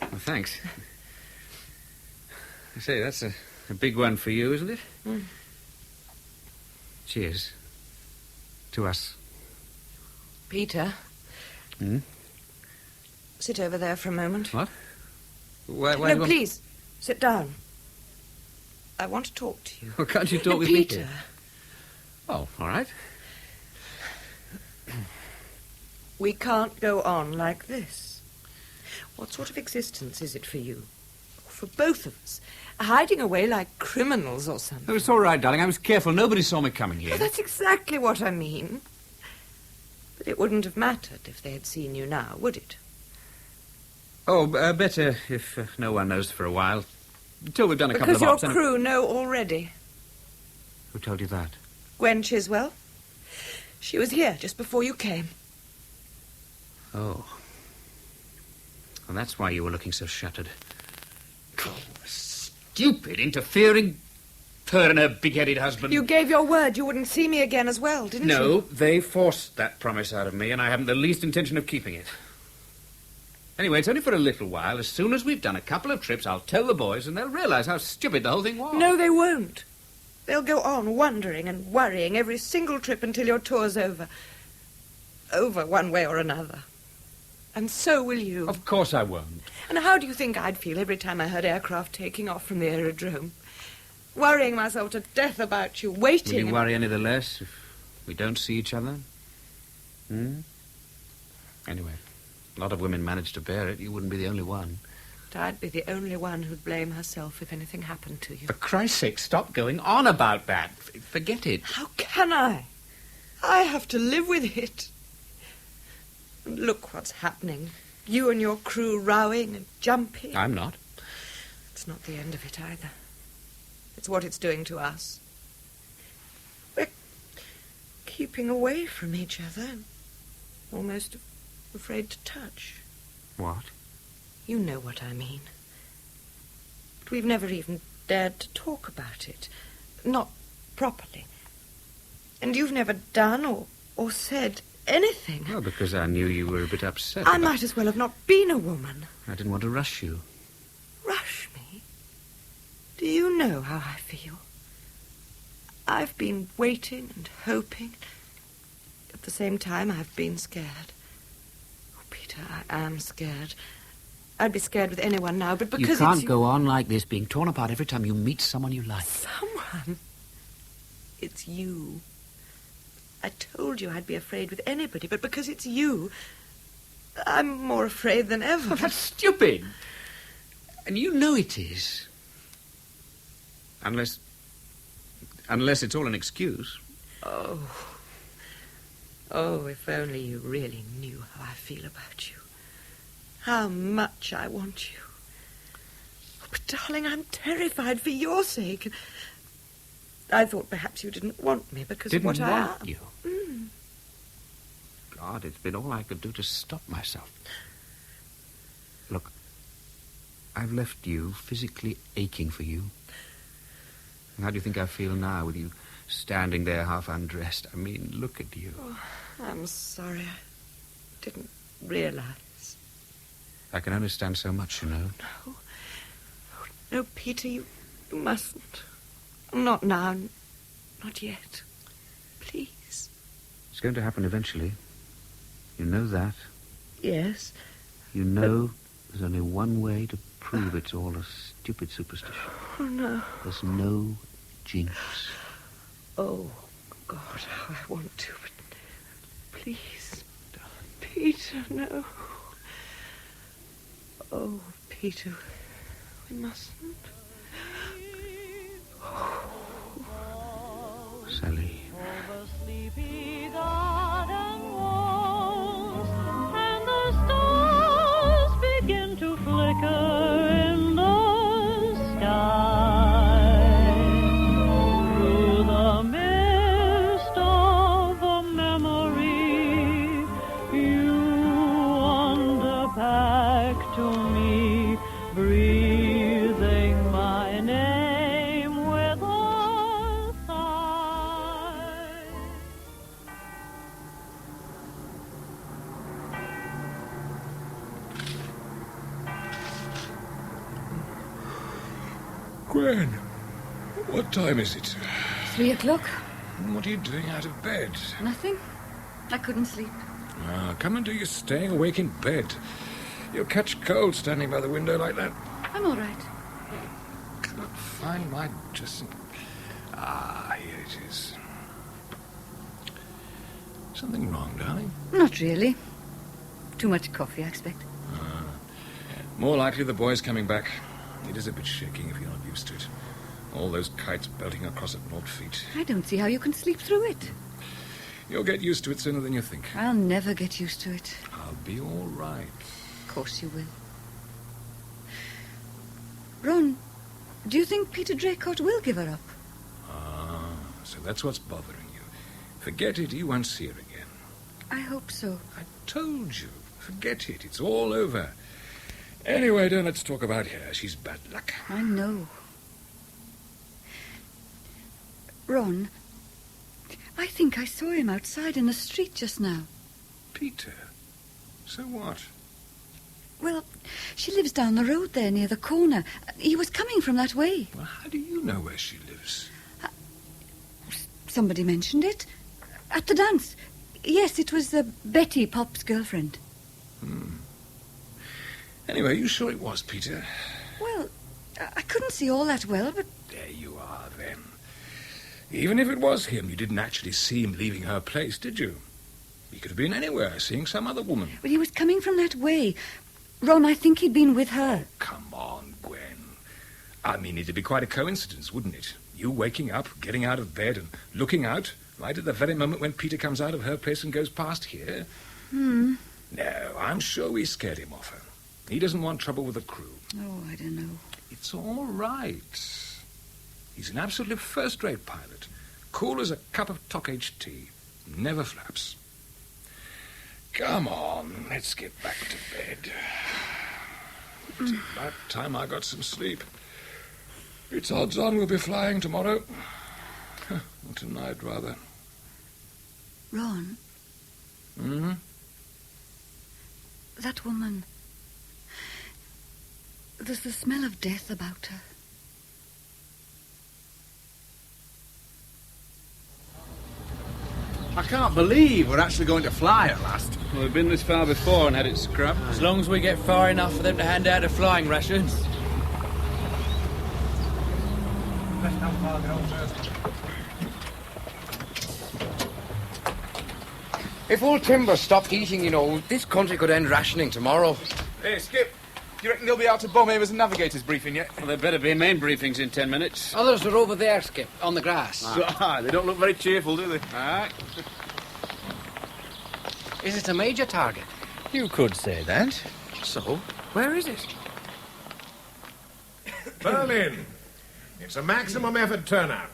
Well, thanks. I say, that's a big one for you, isn't it? Mm. Cheers. To us. Peter. Hmm? Sit over there for a moment. What? Why no, please. Sit down. I want to talk to you. Well, can't you talk with Peter. me? Peter. Oh, all right. We can't go on like this. What sort of existence is it for you? For both of us? Hiding away like criminals or something? Oh, it's all right, darling. I was careful. Nobody saw me coming here. Well, that's exactly what I mean. But it wouldn't have mattered if they had seen you now, would it? Oh, better if no one knows for a while. Until we've done a couple of Because hops. your crew know already. Who told you that? Gwen Chiswell. She was here just before you came. Oh. Well, that's why you were looking so shuttered. Oh, stupid, interfering. Her and her big-headed husband. You gave your word you wouldn't see me again as well, didn't you? No, they forced that promise out of me, and I haven't the least intention of keeping it. Anyway, it's only for a little while. As soon as we've done a couple of trips, I'll tell the boys, and they'll realize how stupid the whole thing was. No, they won't. They'll go on wondering and worrying every single trip until your tour's over. Over one way or another. And so will you. Of course I won't. And how do you think I'd feel every time I heard aircraft taking off from the aerodrome? Worrying myself to death about you, waiting... Will you worry any the less if we don't see each other? Hmm? Anyway, a lot of women manage to bear it. You wouldn't be the only one. But I'd be the only one who'd blame herself if anything happened to you. For Christ's sake, stop going on about that. Forget it. How can I? I have to live with it. And look what's happening. You and your crew rowing and jumping. I'm not. It's not the end of it either. It's what it's doing to us. We're keeping away from each other. Almost afraid to touch. What? You know what I mean. But we've never even dared to talk about it. Not properly. And you've never done or said anything. Well, because I knew you were a bit upset. I might as well have not been a woman. I didn't want to rush you. Rush me? Do you know how I feel? I've been waiting and hoping. At the same time, I've been scared. Oh, Peter, I am scared. I'd be scared with anyone now, but because you can't go on like this, being torn apart every time you meet someone you like. Someone? It's you. I told you I'd be afraid with anybody, but because it's you, I'm more afraid than ever. Well, that's stupid. And you know it is. Unless it's all an excuse. Oh. Oh, if only you really knew how I feel about you. How much I want you. Oh, but, darling, I'm terrified for your sake. I thought perhaps you didn't want me because of what I am. Didn't want you? Mm. God, it's been all I could do to stop myself. Look, I've left you physically aching for you. And how do you think I feel now with you standing there half undressed? I mean, look at you. Oh, I'm sorry. I didn't realize. I can understand so much, you know. No. Oh, no, Peter, you mustn't. Not now. Not yet. Please. It's going to happen eventually. You know that. Yes. You know there's only one way to prove it's all a stupid superstition. Oh, no. There's no jinx. Oh, God, how I want to, but please. Peter, no. Oh, Peter, we mustn't. Sally. And the stars begin to flicker in the sky. Gwen, what time is it? 3 o'clock. What are you doing out of bed? Nothing. I couldn't sleep. Come and do your staying awake in bed. You'll catch cold standing by the window like that. I'm all right. Can't find my dressing... here it is. Something wrong, darling? Not really. Too much coffee, I expect. More likely the boy's coming back. It is a bit shaking if you're not used to it. All those kites belting across at 0 feet. I don't see how you can sleep through it. You'll get used to it sooner than you think. I'll never get used to it. I'll be all right. Of course you will. Ron, do you think Peter Draycott will give her up? So that's what's bothering you. Forget it, you won't see her again. I hope so. I told you. Forget it, it's all over. Anyway, don't let's talk about her. She's bad luck. I know. Ron, I think I saw him outside in the street just now. Peter? So what? Well, she lives down the road there near the corner. He was coming from that way. Well, how do you know where she lives? Somebody mentioned it. At the dance. Yes, it was Betty, Pop's girlfriend. Anyway, you sure it was Peter? Well, I couldn't see all that well, but... There you are, then. Even if it was him, you didn't actually see him leaving her place, did you? He could have been anywhere, seeing some other woman. Well, he was coming from that way. Ron, I think he'd been with her. Come on, Gwen. I mean, it'd be quite a coincidence, wouldn't it? You waking up, getting out of bed and looking out right at the very moment when Peter comes out of her place and goes past here. No, I'm sure we scared him off her. He doesn't want trouble with the crew. Oh, I don't know. It's all right. He's an absolutely first-rate pilot. Cool as a cup of top-aged tea. Never flaps. Come on, let's get back to bed. It's about time I got some sleep. It's odds on we'll be flying tomorrow. Or tonight, rather. Ron? That woman... There's the smell of death about her. I can't believe we're actually going to fly at last. Well, we've been this far before and had it scrubbed. As long as we get far enough for them to hand out the flying rations. If all timber stopped eating, you know, this country could end rationing tomorrow. Hey, Skip, do you reckon they'll be out to bomb Ava's and Navigator's briefing yet? Well, there better be main briefings in 10 minutes. Others are over there, Skip, on the grass. They don't look very cheerful, do they? Aye. Is it a major target? You could say that. So, where is it? Berlin. It's a maximum effort turnout.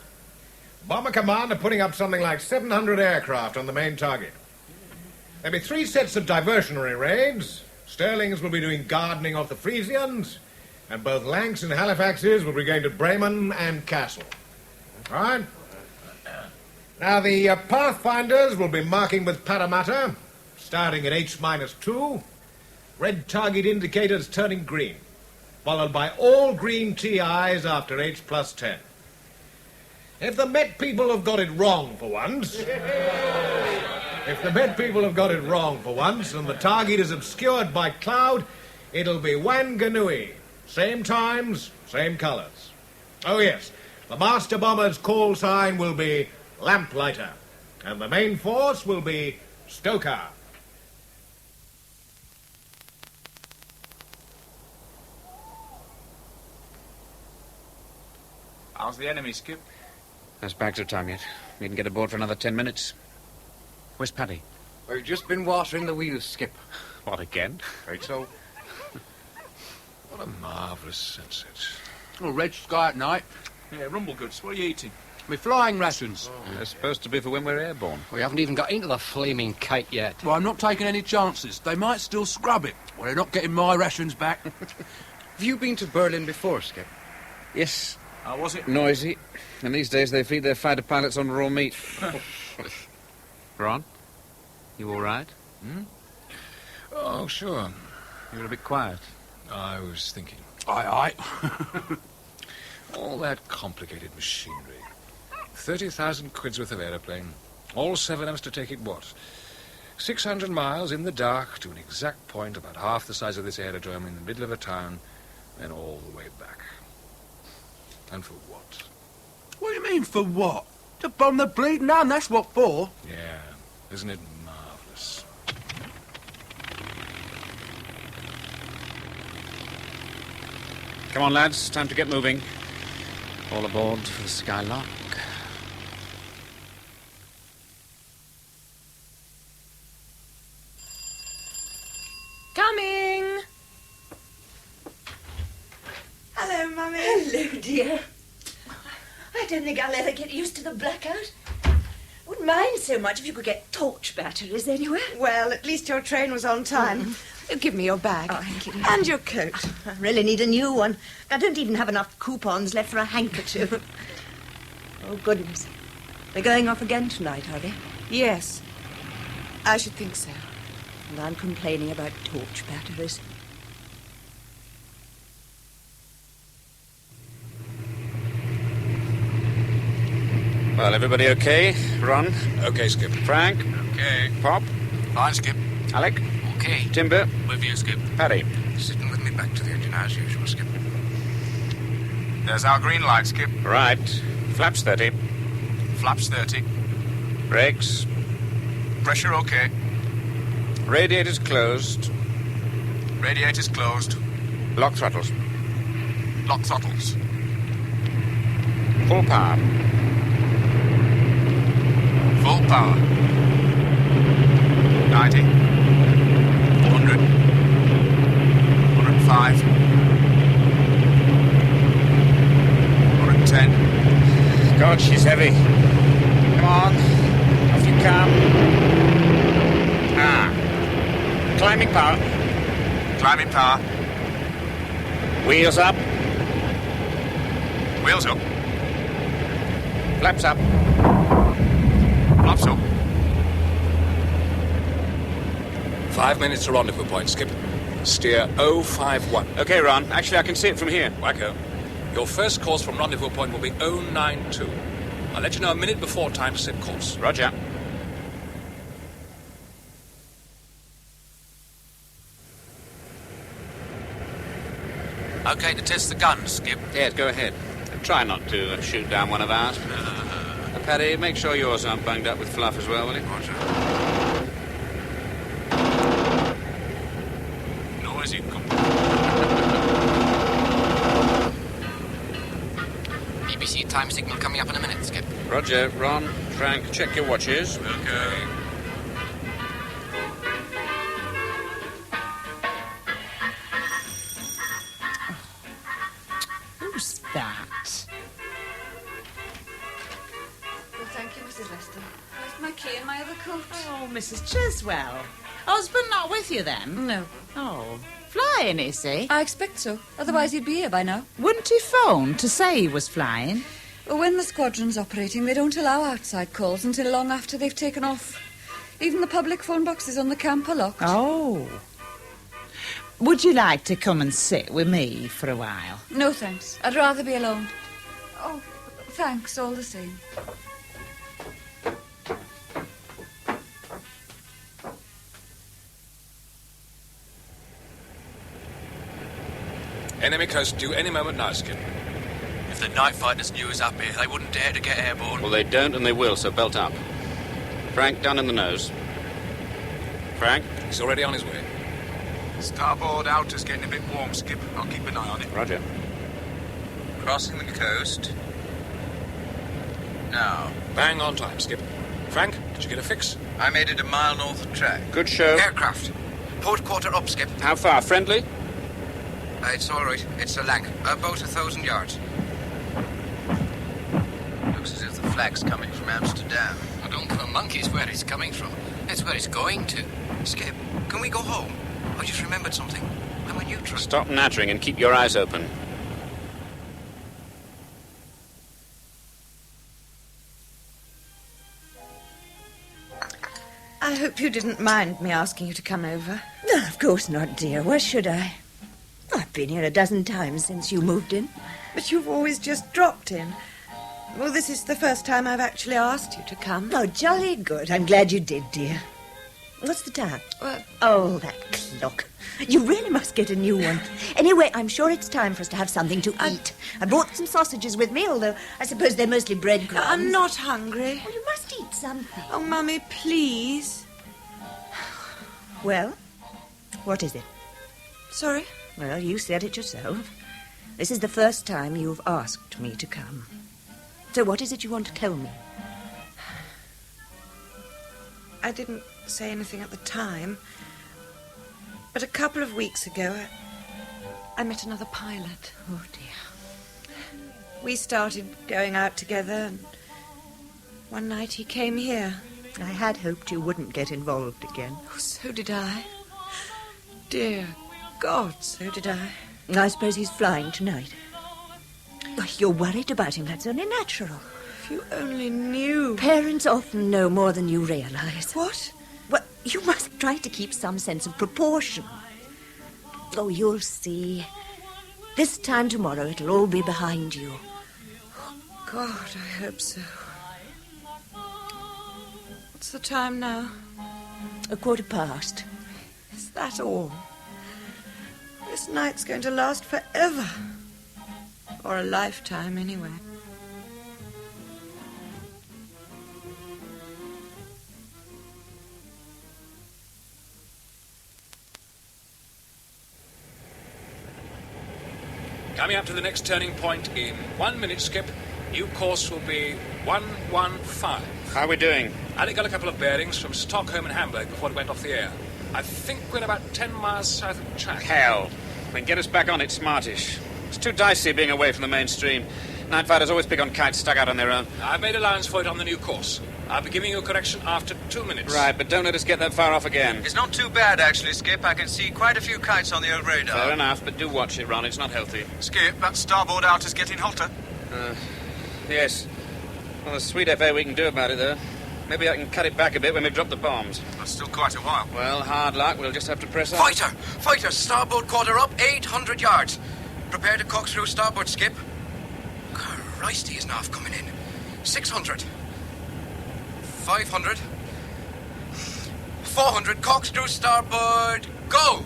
Bomber Command are putting up something like 700 aircraft on the main target. There'll be 3 sets of diversionary raids. Sterlings will be doing gardening off the Frisians, and both Lancs and Halifaxes will be going to Bremen and Kassel. All right? Now, the Pathfinders will be marking with Parramatta, starting at H-2, red target indicators turning green, followed by all green TIs after H+10. If the Met people have got it wrong for once... If the Met people have got it wrong for once and the target is obscured by cloud, it'll be Wanganui. Same times, same colours. Oh, yes, the master bomber's call sign will be Lamplighter, and the main force will be Stoker. How's the enemy, Skip? That's Bagster time yet. We can get aboard for another 10 minutes. Where's Paddy? We've just been watering the wheels, Skip. What, again? Right so. What a marvellous sunset. Oh, red sky at night. Yeah, rumble goods. What are you eating? With flying rations. They're supposed to be for when we're airborne. We haven't even got into the flaming kite yet. Well, I'm not taking any chances. They might still scrub it. Well, they're not getting my rations back. Have you been to Berlin before, Skip? Yes. How was it? Noisy. And these days they feed their fighter pilots on raw meat. Ron? You all right? Oh, sure. You were a bit quiet. I was thinking. Aye. All that complicated machinery. 30,000 quid's worth of aeroplane. All 7 of us to take it, what? 600 miles in the dark to an exact point about half the size of this aerodrome in the middle of a town, then all the way back. And for what? What do you mean, for what? To bomb the bleeding Ham, that's what for. Yeah, isn't it marvellous? Come on, lads. Time to get moving. All aboard for the Skylark. Coming! Hello, Mummy. Hello, dear. I don't think I'll ever get used to the blackout. Wouldn't mind so much if you could get torch batteries anywhere. Well, at least your train was on time. You give me your bag. Oh, thank you. And your coat. I really need a new one. I don't even have enough coupons left for a handkerchief. Oh, goodness. They're going off again tonight, are they? Yes. I should think so. And I'm complaining about torch batteries. Well, everybody okay? Ron? Okay, Skip. Frank? Okay. Pop? Fine, Skip. Alec? Okay. Timber? With you, Skip. Paddy? Sitting with me back to the engine as usual, Skip. There's our green light, Skip. Right. Flaps 30. Flaps 30. Brakes. Pressure okay. Radiators closed. Radiators closed. Lock throttles. Lock throttles. Full power. Full power. 90. 100. 105. 110. God, she's heavy. Come on. Off you come. Climbing power. Climbing power. Wheels up. Wheels up. Flaps up. Flaps up. 5 minutes to rendezvous point, Skip. Steer 051. Okay, Ron. Actually, I can see it from here. Wacko. Your first course from rendezvous point will be 092. I'll let you know a minute before time to set course. Roger. Okay to test the guns, Skip. Yes, go ahead. Try not to shoot down one of ours. Paddy, make sure yours aren't bunged up with fluff as well, will you? Roger. Noisy couple. BBC time signal coming up in a minute, Skip. Roger. Ron, Frank, check your watches. Okay. Who's that? Well, thank you, Mrs. Lester. Where's my key and my other coat? Oh, Mrs. Chiswell. Husband not with you then? No. Oh, flying, is he? I expect so. Otherwise, he'd be here by now. Wouldn't he phone to say he was flying? Well, when the squadron's operating, they don't allow outside calls until long after they've taken off. Even the public phone boxes on the camp are locked. Oh. Would you like to come and sit with me for a while? No, thanks. I'd rather be alone. Oh, thanks, all the same. Enemy coast due any moment now, Skip. If the night fighters knew he was up here, they wouldn't dare to get airborne. Well, they don't and they will, so belt up. Frank, down in the nose. Frank? He's already on his way. Starboard outer's getting a bit warm, Skip. I'll keep an eye on it. Roger. Crossing the coast. Now. Bang on time, Skip. Frank, did you get a fix? I made it a mile north of track. Good show. Aircraft. Port quarter up, Skip. How far? Friendly? It's all right. It's a lank. About 1,000 yards. Looks as if the flag's coming from Amsterdam. I don't give a monkey's where it's coming from. It's where it's going to. Skip, can we go home? I just remembered something. I'm a neutral. Stop nattering and keep your eyes open. I hope you didn't mind me asking you to come over. No, of course not, dear. Why should I? I've been here a dozen times since you moved in. But you've always just dropped in. Well, this is the first time I've actually asked you to come. Oh, jolly good. I'm glad you did, dear. What's the time? Oh, that clock. You really must get a new one. Anyway, I'm sure it's time for us to have something to eat. I brought some sausages with me, although I suppose they're mostly breadcrumbs. I'm not hungry. Well, you must eat something. Oh, Mummy, please. Well, what is it? Sorry? Well, you said it yourself. This is the first time you've asked me to come. So what is it you want to tell me? I didn't say anything at the time, but a couple of weeks ago, I met another pilot. Oh, dear. We started going out together, and one night he came here. I had hoped you wouldn't get involved again. Oh, so did I. Dear God, so did I. I suppose he's flying tonight. Oh, you're worried about him. That's only natural. If you only knew. Parents often know more than you realize. What? Well, you must try to keep some sense of proportion. Oh, you'll see. This time tomorrow, it'll all be behind you. Oh, God, I hope so. What's the time now? 1:15. Is that all? This night's going to last forever. Or a lifetime, anyway. Coming up to the next turning point in 1 minute, Skip. New course will be 115. How are we doing? Ali got a couple of bearings from Stockholm and Hamburg before it went off the air. I think we're about 10 miles south of the track. Hell. Then get us back on it smartish. It's too dicey being away from the mainstream. Night fighters always pick on kites stuck out on their own. I've made allowance for it on the new course. I'll be giving you a correction after 2 minutes. Right, but don't let us get that far off again. It's not too bad, actually, Skip. I can see quite a few kites on the old radar. Fair enough, but do watch it, Ron. It's not healthy. Skip, that starboard out is getting hotter. Yes. Well, there's sweet FA we can do about it, though. Maybe I can cut it back a bit when we drop the bombs. That's still quite a while. Well, hard luck. We'll just have to press on. Fighter! Starboard quarter up, 800 yards. Prepare to cock through starboard, Skip. Christ, he isn't half coming in. 600. 500. 400, cocks through starboard. Go!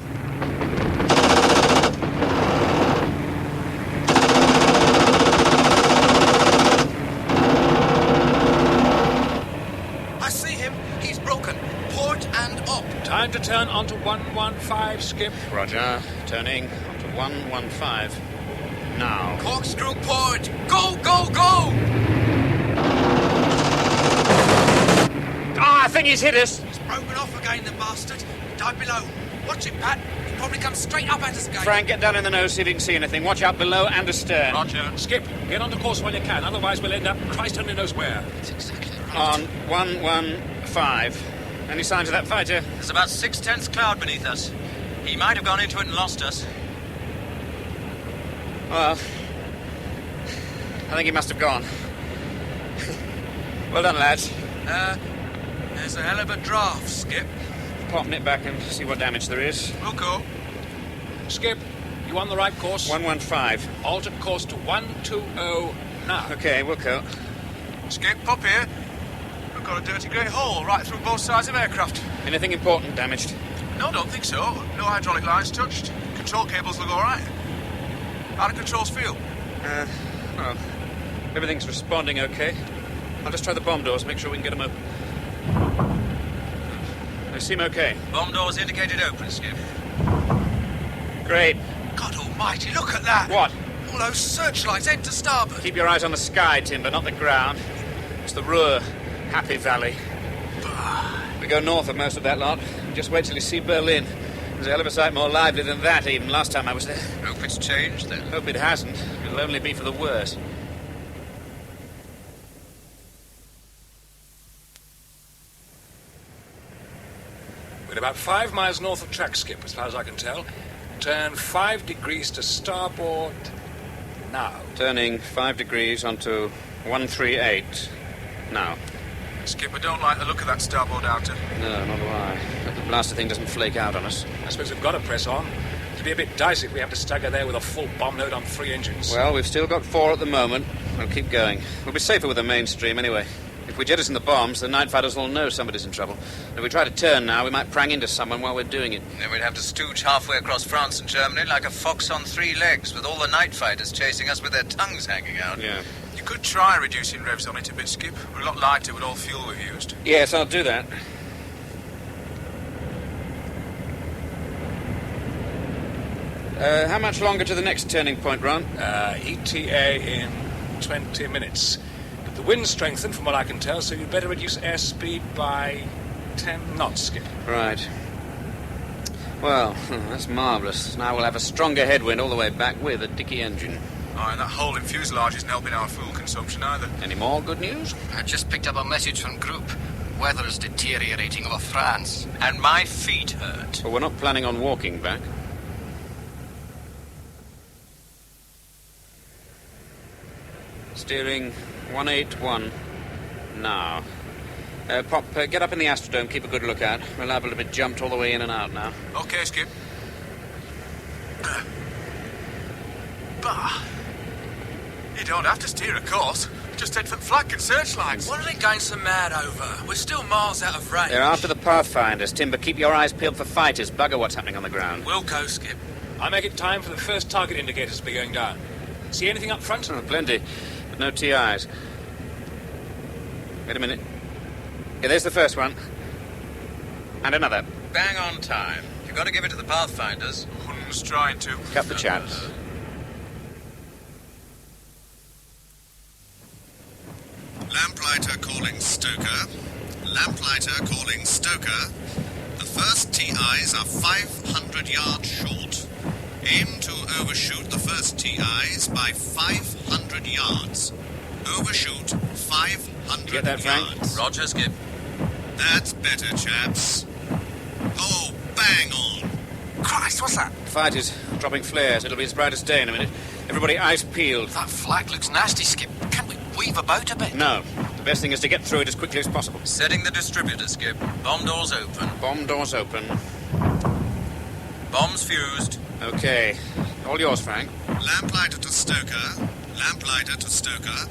I see him. He's broken. Port and up. Time to turn onto 115, Skip. Roger. Turning onto 115. Now. Corkscrew port. Go, go, go! I think he's hit us. He's broken off again, the bastard. Dive below. Watch it, Pat. He'll probably come straight up at us again. Frank, get down in the nose, see if you can see anything. Watch out below and astern. Roger. Skip, get onto course while you can, otherwise we'll end up Christ only knows where. That's exactly right. On 115. Any signs of that fighter? There's about 6/10 cloud beneath us. He might have gone into it and lost us. Well, I think he must have gone. Well done, lads. There's a hell of a draft, Skip. Pop it back and see what damage there is. We'll go. Skip, you on the right course? 115. Alter course to 120 now. Okay, we'll go. Skip, up here. We've got a dirty grey hole right through both sides of aircraft. Anything important damaged? No, don't think so. No hydraulic lines touched. Control cables look all right. How do controls feel? Well, everything's responding okay. I'll just try the bomb doors, make sure we can get them open. They seem okay. Bomb doors indicated open, Skip. Great. God almighty, look at that! What? All those searchlights head to starboard. Keep your eyes on the sky, Timber, not the ground. It's the Ruhr, Happy Valley. We go north of most of that lot. Just wait till you see Berlin. There's a hell of a sight more lively than that, even last time I was there. Hope it's changed, then. Hope it hasn't. It'll only be for the worse. We're about 5 miles north of track, Skip, as far as I can tell. Turn 5 degrees to starboard now. Turning 5 degrees onto 138 now. Skip, I don't like the look of that starboard outer. No, not do I. But the blaster thing doesn't flake out on us. I suppose we've got to press on. be a bit dicey if we have to stagger there with a full bomb load on 3 engines. Well, we've still got 4 at the moment. We'll keep going. We'll be safer with the mainstream anyway. If we jettison the bombs, the night fighters will know somebody's in trouble. If we try to turn now, we might prang into someone while we're doing it. Then we'd have to stooge halfway across France and Germany like a fox on 3 legs, with all the night fighters chasing us with their tongues hanging out. Yeah. You could try reducing revs on it a bit, Skip. We're a lot lighter with all fuel we've used. Yes, I'll do that. How much longer to the next turning point, Ron? ETA in 20 minutes. But the wind's strengthened from what I can tell, so you'd better reduce airspeed by 10 knots, Skip. Right. Well, that's marvellous. Now we'll have a stronger headwind all the way back with a dicky engine. Oh, and that hole in fuselage isn't helping our fuel consumption either. Any more good news? I just picked up a message from Group. Weather's deteriorating over France. And my feet hurt. But we're not planning on walking back. Steering 181. Now. Pop, get up in the Astrodome, keep a good lookout. We're liable to be jumped all the way in and out now. Okay, Skip. Bah. You don't have to steer a course. Just head for the flag and searchlights. What are they going so mad over? We're still miles out of range. They're after the Pathfinders, Tim, but keep your eyes peeled for fighters. Bugger what's happening on the ground. We'll go, Skip. I make it time for the first target indicators to be going down. See anything up front? Oh, plenty, but no TIs. Wait a minute. Yeah, there's the first one. And another. Bang on time. You've got to give it to the Pathfinders. Hun's trying to. Cut the chat. Lamplighter calling Stoker. Lamplighter calling Stoker. The first TIs are 500 yards short. Aim to overshoot the first TIs by 500 yards. Overshoot 500 Get that, Frank? yards. Roger, Skip. That's better, chaps. Oh, bang on. Christ, what's that? Fighters dropping flares. It'll be as bright as day in a minute. Everybody eyes peeled. That flag looks nasty, Skip. Can't we weave about a bit? No. The best thing is to get through it as quickly as possible. Setting the distributor, Skip. Bomb doors open. Bomb doors open. Bombs fused. Okay. All yours, Frank. Lamplighter to Stoker. Lamplighter to Stoker.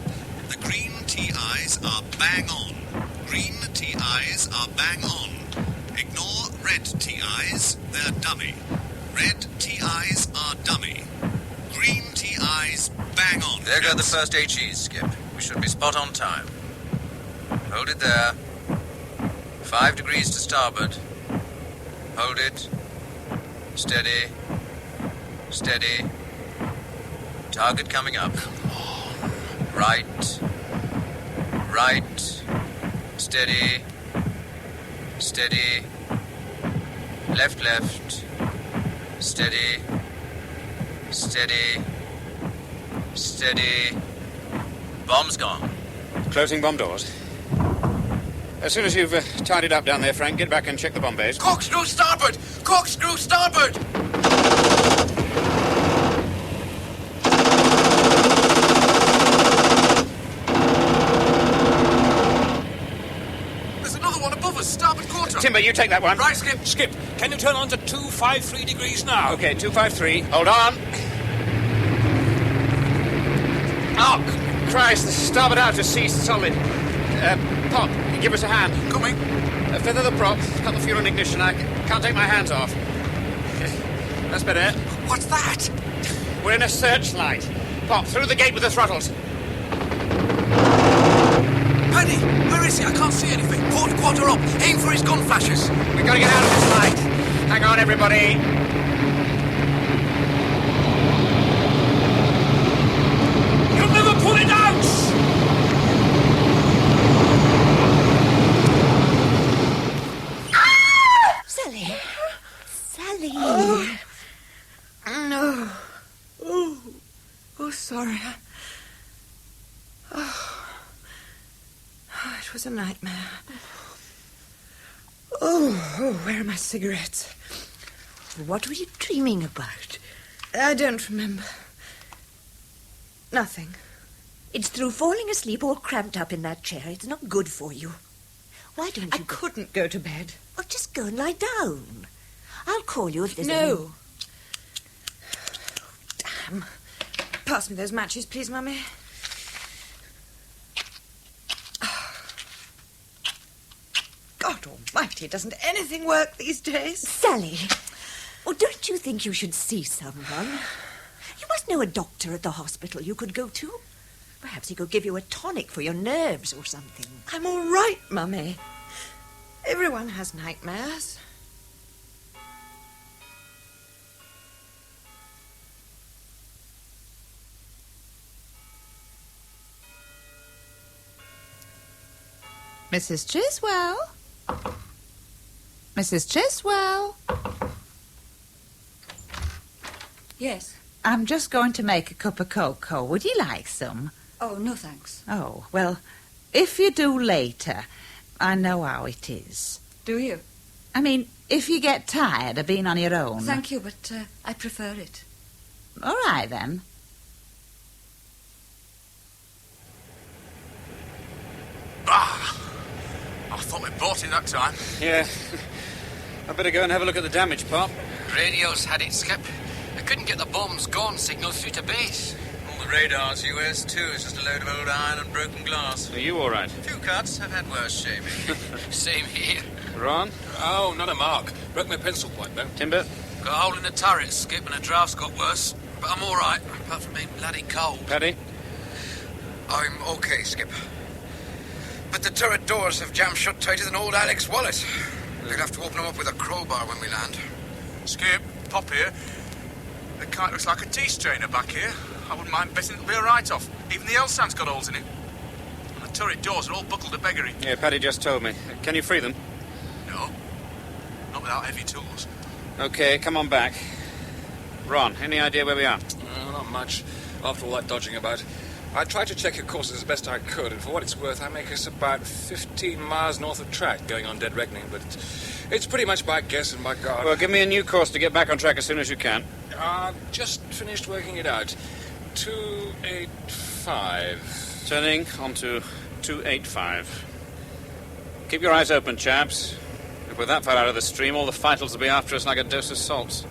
The green TIs are bang on. Green TIs are bang on. Ignore red TIs, they're dummy. Red TIs are dummy. Green TIs bang on. There go the first HEs, Skip. We should be spot on time. Hold it there. 5 degrees to starboard. Hold it. Steady. Steady. Target coming up. Right. Right. Steady. Steady. Left, left. Steady. Steady. Steady. Bomb's gone. Closing bomb doors. As soon as you've tidied up down there, Frank, get back and check the bomb bays. Corkscrew starboard! Corkscrew starboard! There's another one above us, starboard quarter. Timber, you take that one. Right, Skip. Skip, can you turn on to 253 degrees now? Okay, 253. Hold on. Oh, Christ, the starboard outer sea's solid. Pop, give us a hand. Coming. Feather the prop, cut the fuel and ignition. I can't take my hands off. That's better. What's that? We're in a searchlight. Pop, through the gate with the throttles. Paddy, where is he? I can't see anything. Port quarter up. Aim for his gun flashes. We've got to get out of this light. Hang on, everybody. You'll never pull it out! Sally. Sally. No. Oh, sorry. Oh, it was a nightmare. Oh, where are my cigarettes? What were you dreaming about? I don't remember. Nothing. It's through falling asleep all cramped up in that chair. It's not good for you. Why don't you... I couldn't go to bed. Well, just go and lie down. I'll call you if there's No. Pass me those matches, please, Mummy. God almighty, doesn't anything work these days? Sally, well, don't you think you should see someone? You must know a doctor at the hospital you could go to. Perhaps he could give you a tonic for your nerves or something. I'm all right, Mummy. Everyone has nightmares. Mrs. Chiswell? Mrs. Chiswell? Yes. I'm just going to make a cup of cocoa. Would you like some? Oh, no, thanks. Oh, well, if you do later, I know how it is. Do you? I mean, if you get tired of being on your own. Thank you, but I prefer it. All right, then. I thought we bought it that time. Yeah. I'd better go and have a look at the damage, Pop. Radio's had it, Skip. I couldn't get the bomb's gone signal through to base. All the radars US too. It's just a load of old iron and broken glass. Are you all right? A few cuts. I've had worse shaving. Same here. Ron? Oh, not a mark. Broke my pencil point, though. Timber? Got a hole in the turret, Skip, and the draft's got worse. But I'm all right, apart from being bloody cold. Paddy? I'm okay, Skip. But the turret doors have jammed shut tighter than old Alec's wallet. We'll have to open them up with a crowbar when we land. Skip, Pop here. The kite looks like a tea strainer back here. I wouldn't mind betting it'll be a write-off. Even the L-sand's got holes in it. And the turret doors are all buckled to beggary. Yeah, Paddy just told me. Can you free them? No. Not without heavy tools. Okay, come on back. Ron, any idea where we are? Not much. After all that dodging about. I tried to check your courses as best I could, and for what it's worth, I make us about 15 miles north of track, going on dead reckoning, but it's pretty much by guess and by guard. Well, give me a new course to get back on track as soon as you can. Just finished working it out. 285. Turning onto 285. Keep your eyes open, chaps. If we're that far out of the stream, all the fighters will be after us like a dose of salts.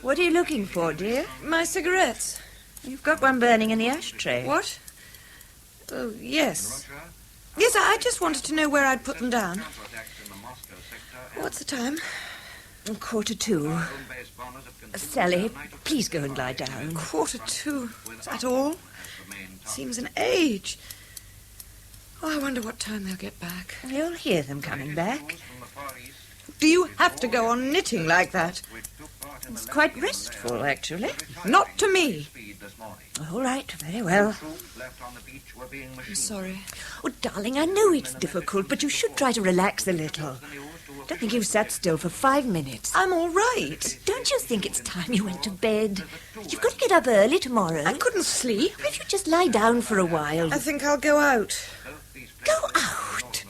What are you looking for, dear? My cigarettes. You've got one burning in the ashtray. What? Oh, yes. Yes, I just wanted to know where I'd put them down. What's the time? 2:15. Sally, please go and lie down. 2:45. Is that all? Seems an age. Oh, I wonder what time they'll get back. You'll hear them coming back. Do you have to go on knitting like that? It's quite restful, actually. Not to me. All right, very well. I'm sorry. Oh, darling, I know it's difficult, but you should try to relax a little. Don't think you've sat still for 5 minutes. I'm all right. Don't you think it's time you went to bed? You've got to get up early tomorrow. I couldn't sleep. If you just lie down for a while. I think I'll go out. Go out?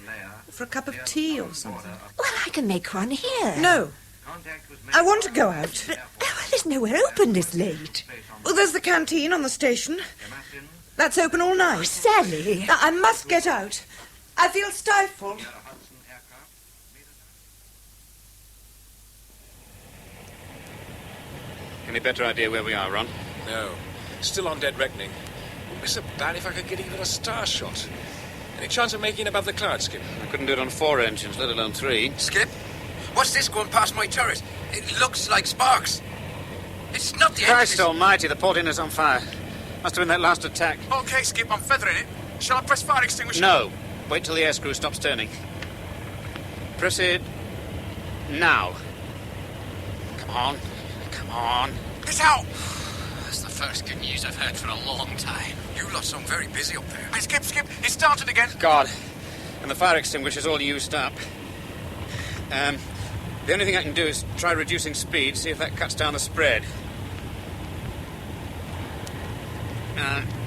For a cup of tea or something. Well, I can make one here. No. I want to go out. But there's nowhere open this late. Well, there's the canteen on the station. That's open all night. Oh, Sally. Now, I must get out. I feel stifled. Any better idea where we are, Ron? No. Still on dead reckoning. It'd be so bad if I could get even a star shot. Any chance of making it above the clouds, Skip? I couldn't do it on 4 engines, let alone 3. Skip, what's this going past my turret? It looks like sparks. It's not the Christ almighty, the port is on fire. Must have been that last attack. Okay, Skip, I'm feathering it. Shall I press fire extinguisher? No. Wait till the air screw stops turning. Press it now. Come on. Come on. It's out! That's the first good news I've heard for a long time. You lot sound very busy up there. Hey, Skip, it started again. God. And the fire extinguisher's all used up. The only thing I can do is try reducing speed, see if that cuts down the spread.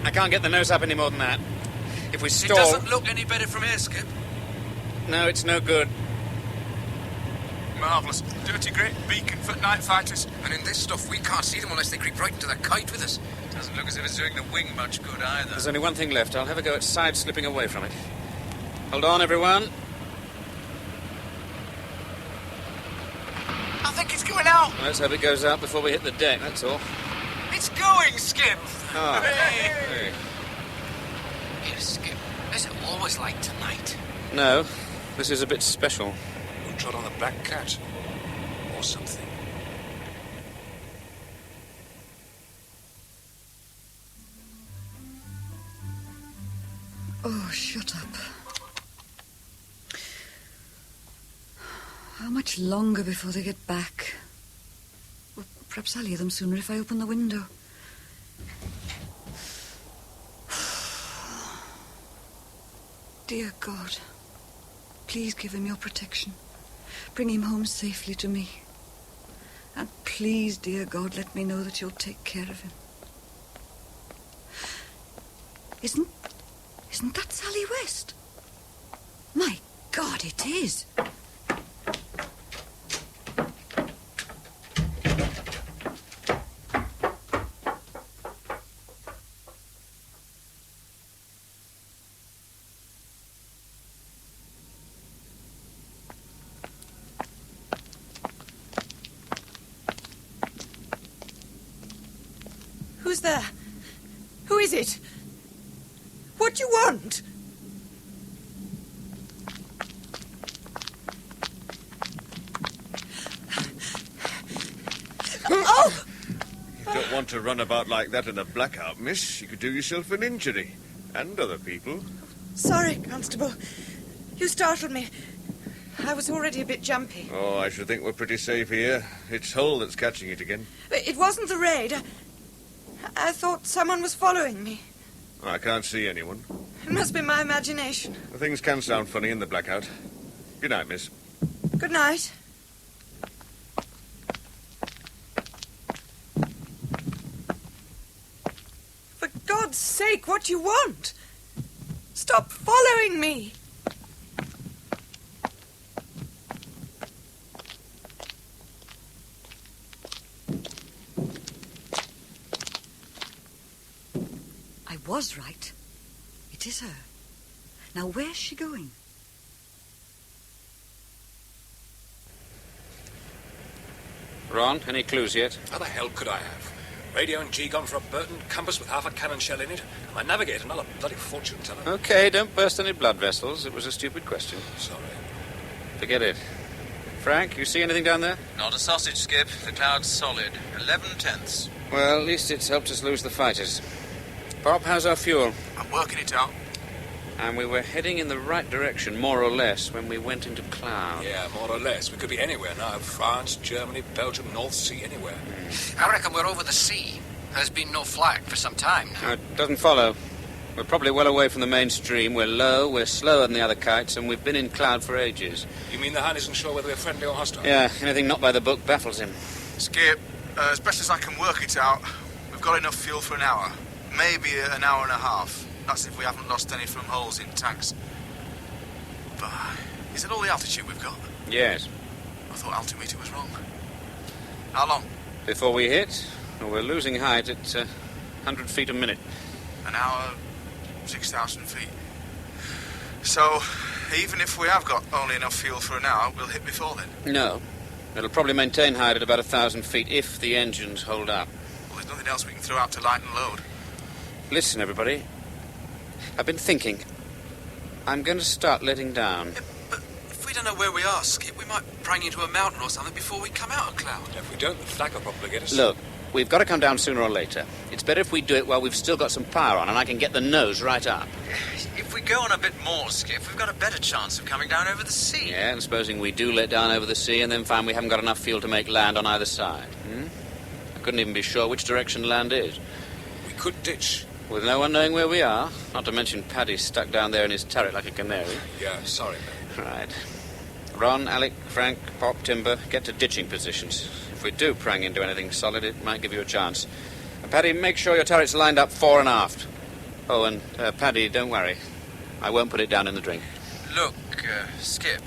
I can't get the nose up any more than that. If we stall... It doesn't look any better from here, Skip. No, it's no good. Marvellous. Dirty great beacon for night fighters. And in this stuff, we can't see them unless they creep right into the kite with us. Doesn't look as if it's doing the wing much good either. There's only one thing left. I'll have a go at side-slipping away from it. Hold on, everyone. It's going out. Let's hope it goes out before we hit the deck, that's all. It's going, Skip. Ah. Hey. Here, Skip. Is it always like tonight? No, this is a bit special. Who trod on the black cat? Or something. Oh, shut up. How much longer before they get back? Well, perhaps I'll hear them sooner if I open the window. Dear God, please give him your protection. Bring him home safely to me. And please, dear God, let me know that you'll take care of him. Isn't that Sally West? My God, it is. Who's there? Who is it? What do you want? Oh! You don't want to run about like that in a blackout, miss. You could do yourself an injury. And other people. Sorry, Constable. You startled me. I was already a bit jumpy. Oh, I should think we're pretty safe here. It's Hull that's catching it again. It wasn't the raid. I thought someone was following me. I can't see anyone. It must be my imagination. Things can sound funny in the blackout. Good night, miss. Good night. For God's sake, what do you want? Stop following me. I was right. It is her. Now, where's she going? Ron, any clues yet? How the hell could I have? Radio and G gone for a Burton, compass with half a cannon shell in it, and my navigator, not a bloody fortune teller. Okay, don't burst any blood vessels. It was a stupid question. Sorry. Forget it. Frank, you see anything down there? Not a sausage, Skip. The cloud's solid. 11/10. Well, at least it's helped us lose the fighters. Bob, how's our fuel? I'm working it out. And we were heading in the right direction, more or less, when we went into cloud. Yeah, more or less. We could be anywhere now. France, Germany, Belgium, North Sea, anywhere. I reckon we're over the sea. There's been no flag for some time now. It doesn't follow. We're probably well away from the mainstream. We're low, we're slower than the other kites, and we've been in cloud for ages. You mean the Han isn't sure whether we're friendly or hostile? Yeah, anything not by the book baffles him. Skip, as best as I can work it out, we've got enough fuel for an hour. Maybe an hour and a half. That's if we haven't lost any from holes in tanks. But is it all the altitude we've got? Yes. I thought altimeter was wrong. How long? Before we hit, well, we're losing height at 100 feet a minute. An hour, 6,000 feet. So, even if we have got only enough fuel for an hour, we'll hit before then? No. It'll probably maintain height at about 1,000 feet if the engines hold up. Well, there's nothing else we can throw out to lighten load. Listen, everybody. I've been thinking. I'm going to start letting down. Yeah, but if we don't know where we are, Skip, we might prang into a mountain or something before we come out of cloud. If we don't, the flag will probably get us. Look, we've got to come down sooner or later. It's better if we do it while we've still got some power on and I can get the nose right up. If we go on a bit more, Skip, we've got a better chance of coming down over the sea. Yeah, and supposing we do let down over the sea and then find we haven't got enough fuel to make land on either side. I couldn't even be sure which direction land is. We could ditch. With no one knowing where we are, not to mention Paddy stuck down there in his turret like a canary. Yeah, sorry, mate. Right. Ron, Alec, Frank, Pop, Timber, get to ditching positions. If we do prang into anything solid, it might give you a chance. Paddy, make sure your turret's lined up fore and aft. Oh, and Paddy, don't worry. I won't put it down in the drink. Look, Skip,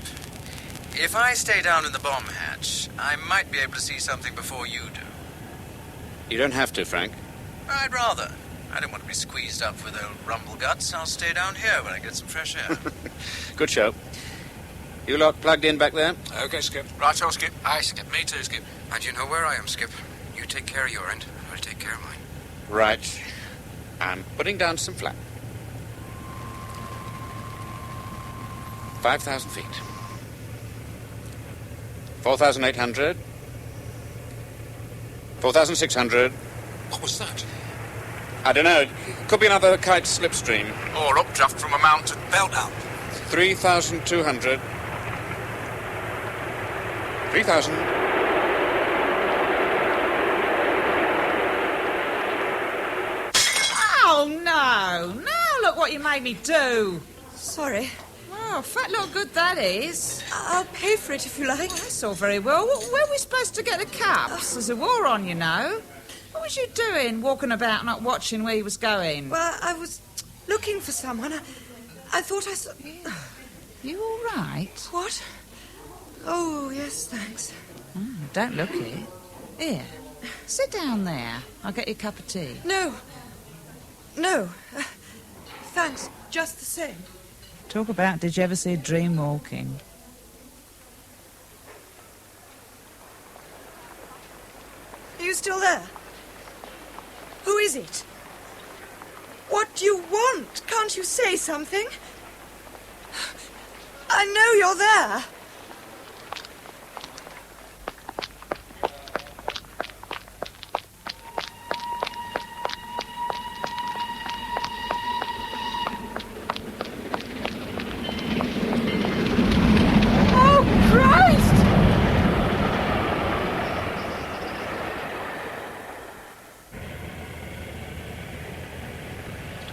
if I stay down in the bomb hatch, I might be able to see something before you do. You don't have to, Frank. I'd rather. I don't want to be squeezed up with old rumble guts. I'll stay down here when I get some fresh air. Good show. You lot plugged in back there? Okay, Skip. Right-o, Skip. Aye, Skip. Me too, Skip. And you know where I am, Skip. You take care of your end, I'll take care of mine. Right. I'm putting down some flap. 5,000 feet. 4,800. 4,600. What was that? I don't know. It could be another kite slipstream. Or updraft from a mountain. Belt up. 3,200. 3,000. Oh, no. Now look what you made me do. Sorry. Oh, fat lot good that is. I'll pay for it if you like. That's all very well. Where are we supposed to get the cups? There's a war on, you know. What was you doing, walking about not watching where you was going? Well, I was looking for someone. I thought I saw... You all right? What? Oh, yes, thanks. Don't look it. Here, sit down there. I'll get you a cup of tea. No. No. Thanks, just the same. Talk about did you ever see a dream walking? Are you still there? Who is it? What do you want? Can't you say something? I know you're there. Oh, Christ!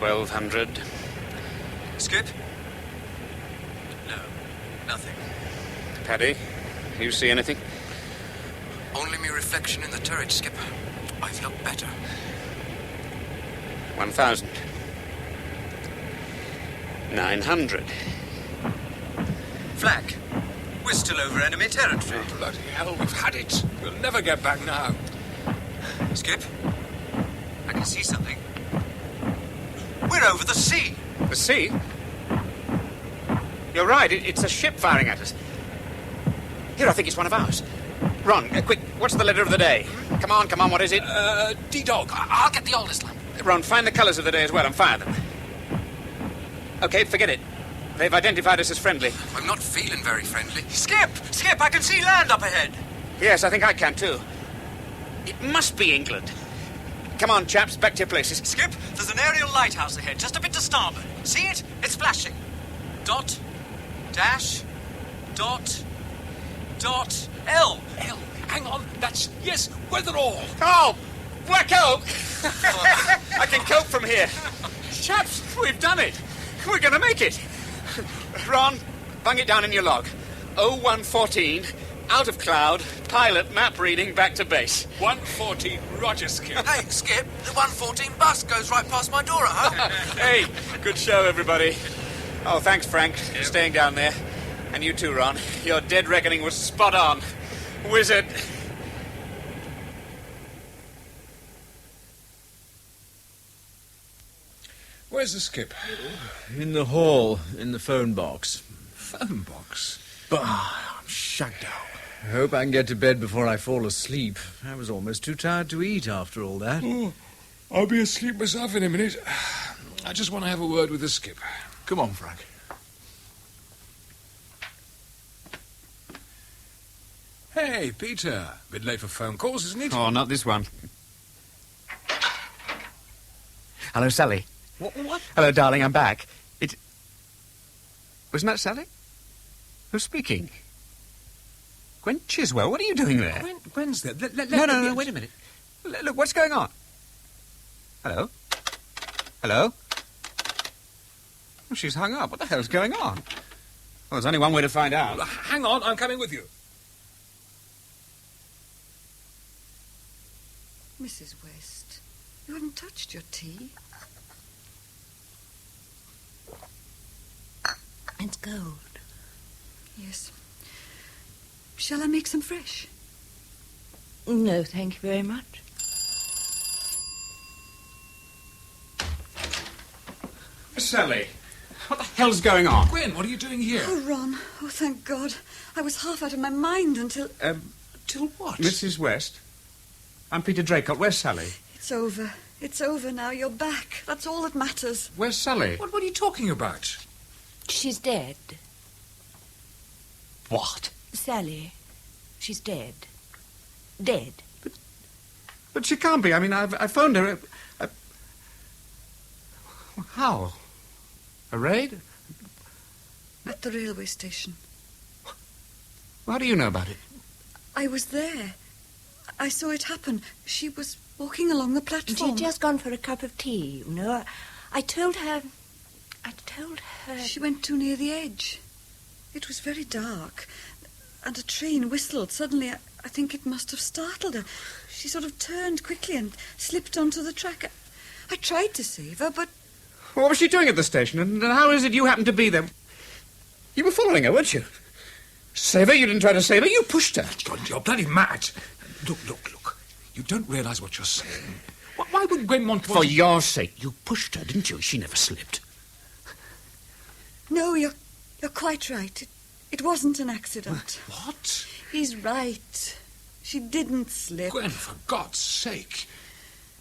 1,200. Skip? No, nothing. Paddy, you see anything? Only me reflection in the turret, Skip. I've looked better. 1,000. 900. Flak, we're still over enemy territory. Oh, bloody hell, we've had it. We'll never get back now. Skip, I can see something. We're over the sea. The sea? You're right, it's a ship firing at us. Here, I think it's one of ours. Ron, quick, what's the letter of the day? Come on, what is it? D-Dog. I'll get the oldest lamp. Ron, find the colours of the day as well and fire them. Okay, forget it. They've identified us as friendly. I'm not feeling very friendly. Skip, I can see land up ahead. Yes, I think I can too. It must be England. Come on, chaps, back to your places. Skip, there's an aerial lighthouse ahead, just a bit to starboard. See it? It's flashing. Dot, dash, dot, L. L. Hang on. That's... Yes, Weatherall. Oh, Black Oak! I can cope from here. Chaps, we've done it. We're going to make it. Ron, bung it down in your log. 0114, out of cloud, pilot map reading back to base. 114, Roger, Skip. Hey, Skip, the 114 bus goes right past my door at home. Hey, good show, everybody. Oh, thanks, Frank, for staying down there. And you too, Ron. Your dead reckoning was spot on. Wizard. Where's the Skip? In the hall, in the phone box. Phone box? I'm shagged out. I hope I can get to bed before I fall asleep. I was almost too tired to eat after all that. Oh, I'll be asleep myself in a minute. I just want to have a word with the Skip. Come on, Frank. Hey, Peter. Bit late for phone calls, isn't it? Oh, not this one. Hello, Sally. What? Hello, darling, I'm back. Wasn't that Sally? Who's speaking? Gwen Chiswell, what are you doing there? Gwen's there. No, wait a minute. Look, what's going on? Hello? Hello? Oh, she's hung up. What the hell's going on? Well, there's only one way to find out. Hang on, I'm coming with you. Mrs. West, you haven't touched your tea. It's cold. Yes. Shall I make some fresh? No, thank you very much. Sally, What the hell's going on? Gwen, what are you doing here? Oh, Ron. Oh, thank God. I was half out of my mind until... Till what? Mrs. West? I'm Peter Draycott. Where's Sally? It's over. It's over now. You're back. That's all that matters. Where's Sally? What are you talking about? She's dead. What? Sally. She's dead. Dead. But she can't be. I mean, I phoned her. How? A raid? At the railway station. How do you know about it? I was there. I saw it happen. She was walking along the platform. She'd just gone for a cup of tea, you know. I told her... She went too near the edge. It was very dark, and a train whistled. Suddenly, I think it must have startled her. She sort of turned quickly and slipped onto the track. I tried to save her, but... What was she doing at the station, and how is it you happened to be there? You were following her, weren't you? Save her? You didn't try to save her. You pushed her. John, you're bloody mad. Look. You don't realise what you're saying. Why would Gwen want to... For your sake, you pushed her, didn't you? She never slipped. No, you're quite right. It wasn't an accident. What? He's right. She didn't slip. Gwen, for God's sake.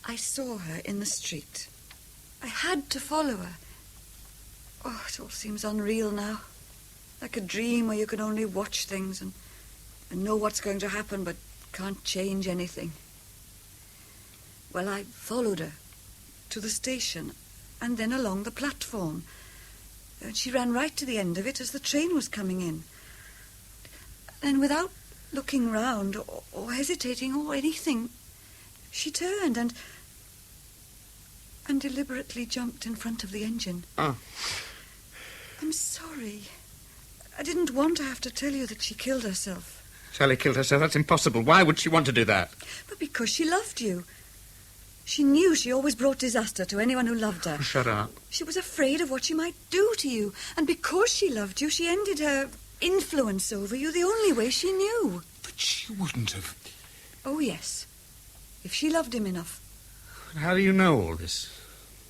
I saw her in the street. I had to follow her. Oh, it all seems unreal now. Like a dream where you can only watch things and know what's going to happen but can't change anything. Well, I followed her to the station and then along the platform. And she ran right to the end of it as the train was coming in. And without looking round or hesitating or anything, she turned and deliberately jumped in front of the engine. Oh. I'm sorry. I didn't want to have to tell you that she killed herself. Sally killed herself? That's impossible. Why would she want to do that? But because she loved you. She knew she always brought disaster to anyone who loved her. Shut up. She was afraid of what she might do to you. And because she loved you, she ended her influence over you the only way she knew. But she wouldn't have... Oh, yes. If she loved him enough. How do you know all this?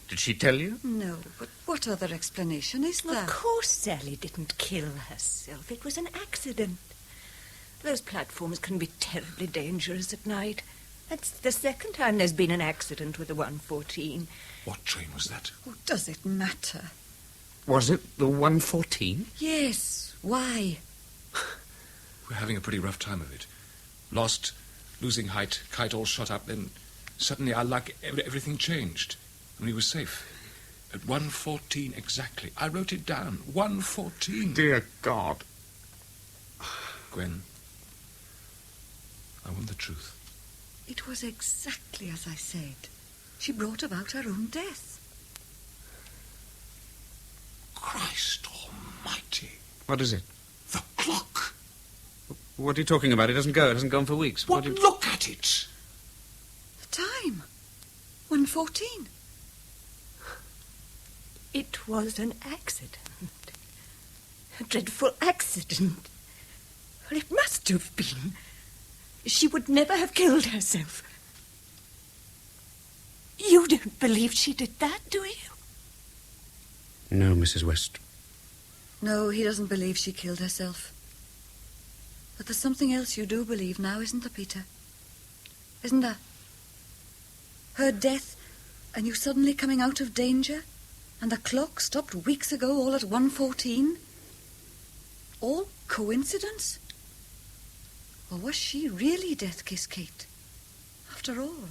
Did she tell you? No, but what other explanation is there? Of course Sally didn't kill herself. It was an accident. Those platforms can be terribly dangerous at night. That's the second time there's been an accident with the 114. What train was that? Oh, does it matter? Was it the 114? Yes. Why? We're having a pretty rough time of it. Lost, losing height, kite all shot up, then suddenly our luck, everything changed. And we were safe. At 1:14 exactly. I wrote it down. 1:14. Dear God. Gwen, I want the truth. It was exactly as I said. She brought about her own death. Christ almighty. What is it? The clock. What are you talking about? It doesn't go. It hasn't gone for weeks. What? Look at it. The time. 1:14. It was an accident. A dreadful accident. Well, it must have been. She would never have killed herself. You don't believe she did that, do you? No, Mrs. West. No, he doesn't believe she killed herself. But there's something else you do believe now, isn't there, Peter? Isn't there? Her death, and you suddenly coming out of danger, and the clock stopped weeks ago all at 1:14? All coincidence? Or was she really Death Kiss Kate, after all?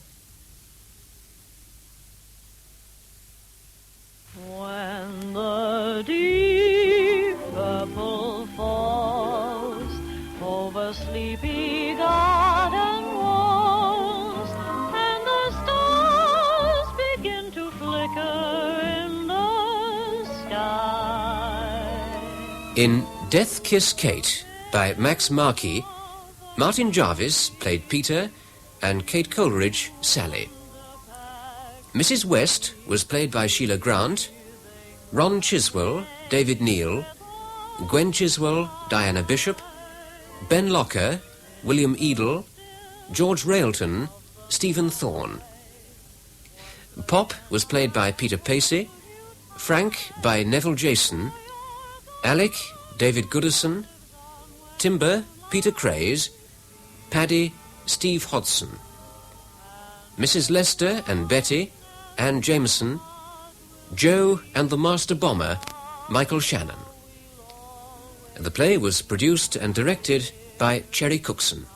When the deep purple falls over sleepy garden walls, and the stars begin to flicker in the sky. In Death Kiss Kate by Max Marquis, Martin Jarvis played Peter and Kate Coleridge Sally. Mrs. West was played by Sheila Grant, Ron Chiswell, David Neal, Gwen Chiswell, Diana Bishop, Ben Locker, William Edel, George Railton, Stephen Thorne. Pop was played by Peter Pacey, Frank by Neville Jason, Alec, David Goodison, Timber, Peter Craze, Paddy, Steve Hodson, Mrs. Lester and Betty, Anne Jameson, Joe and the Master Bomber, Michael Shannon. The play was produced and directed by Cherry Cookson.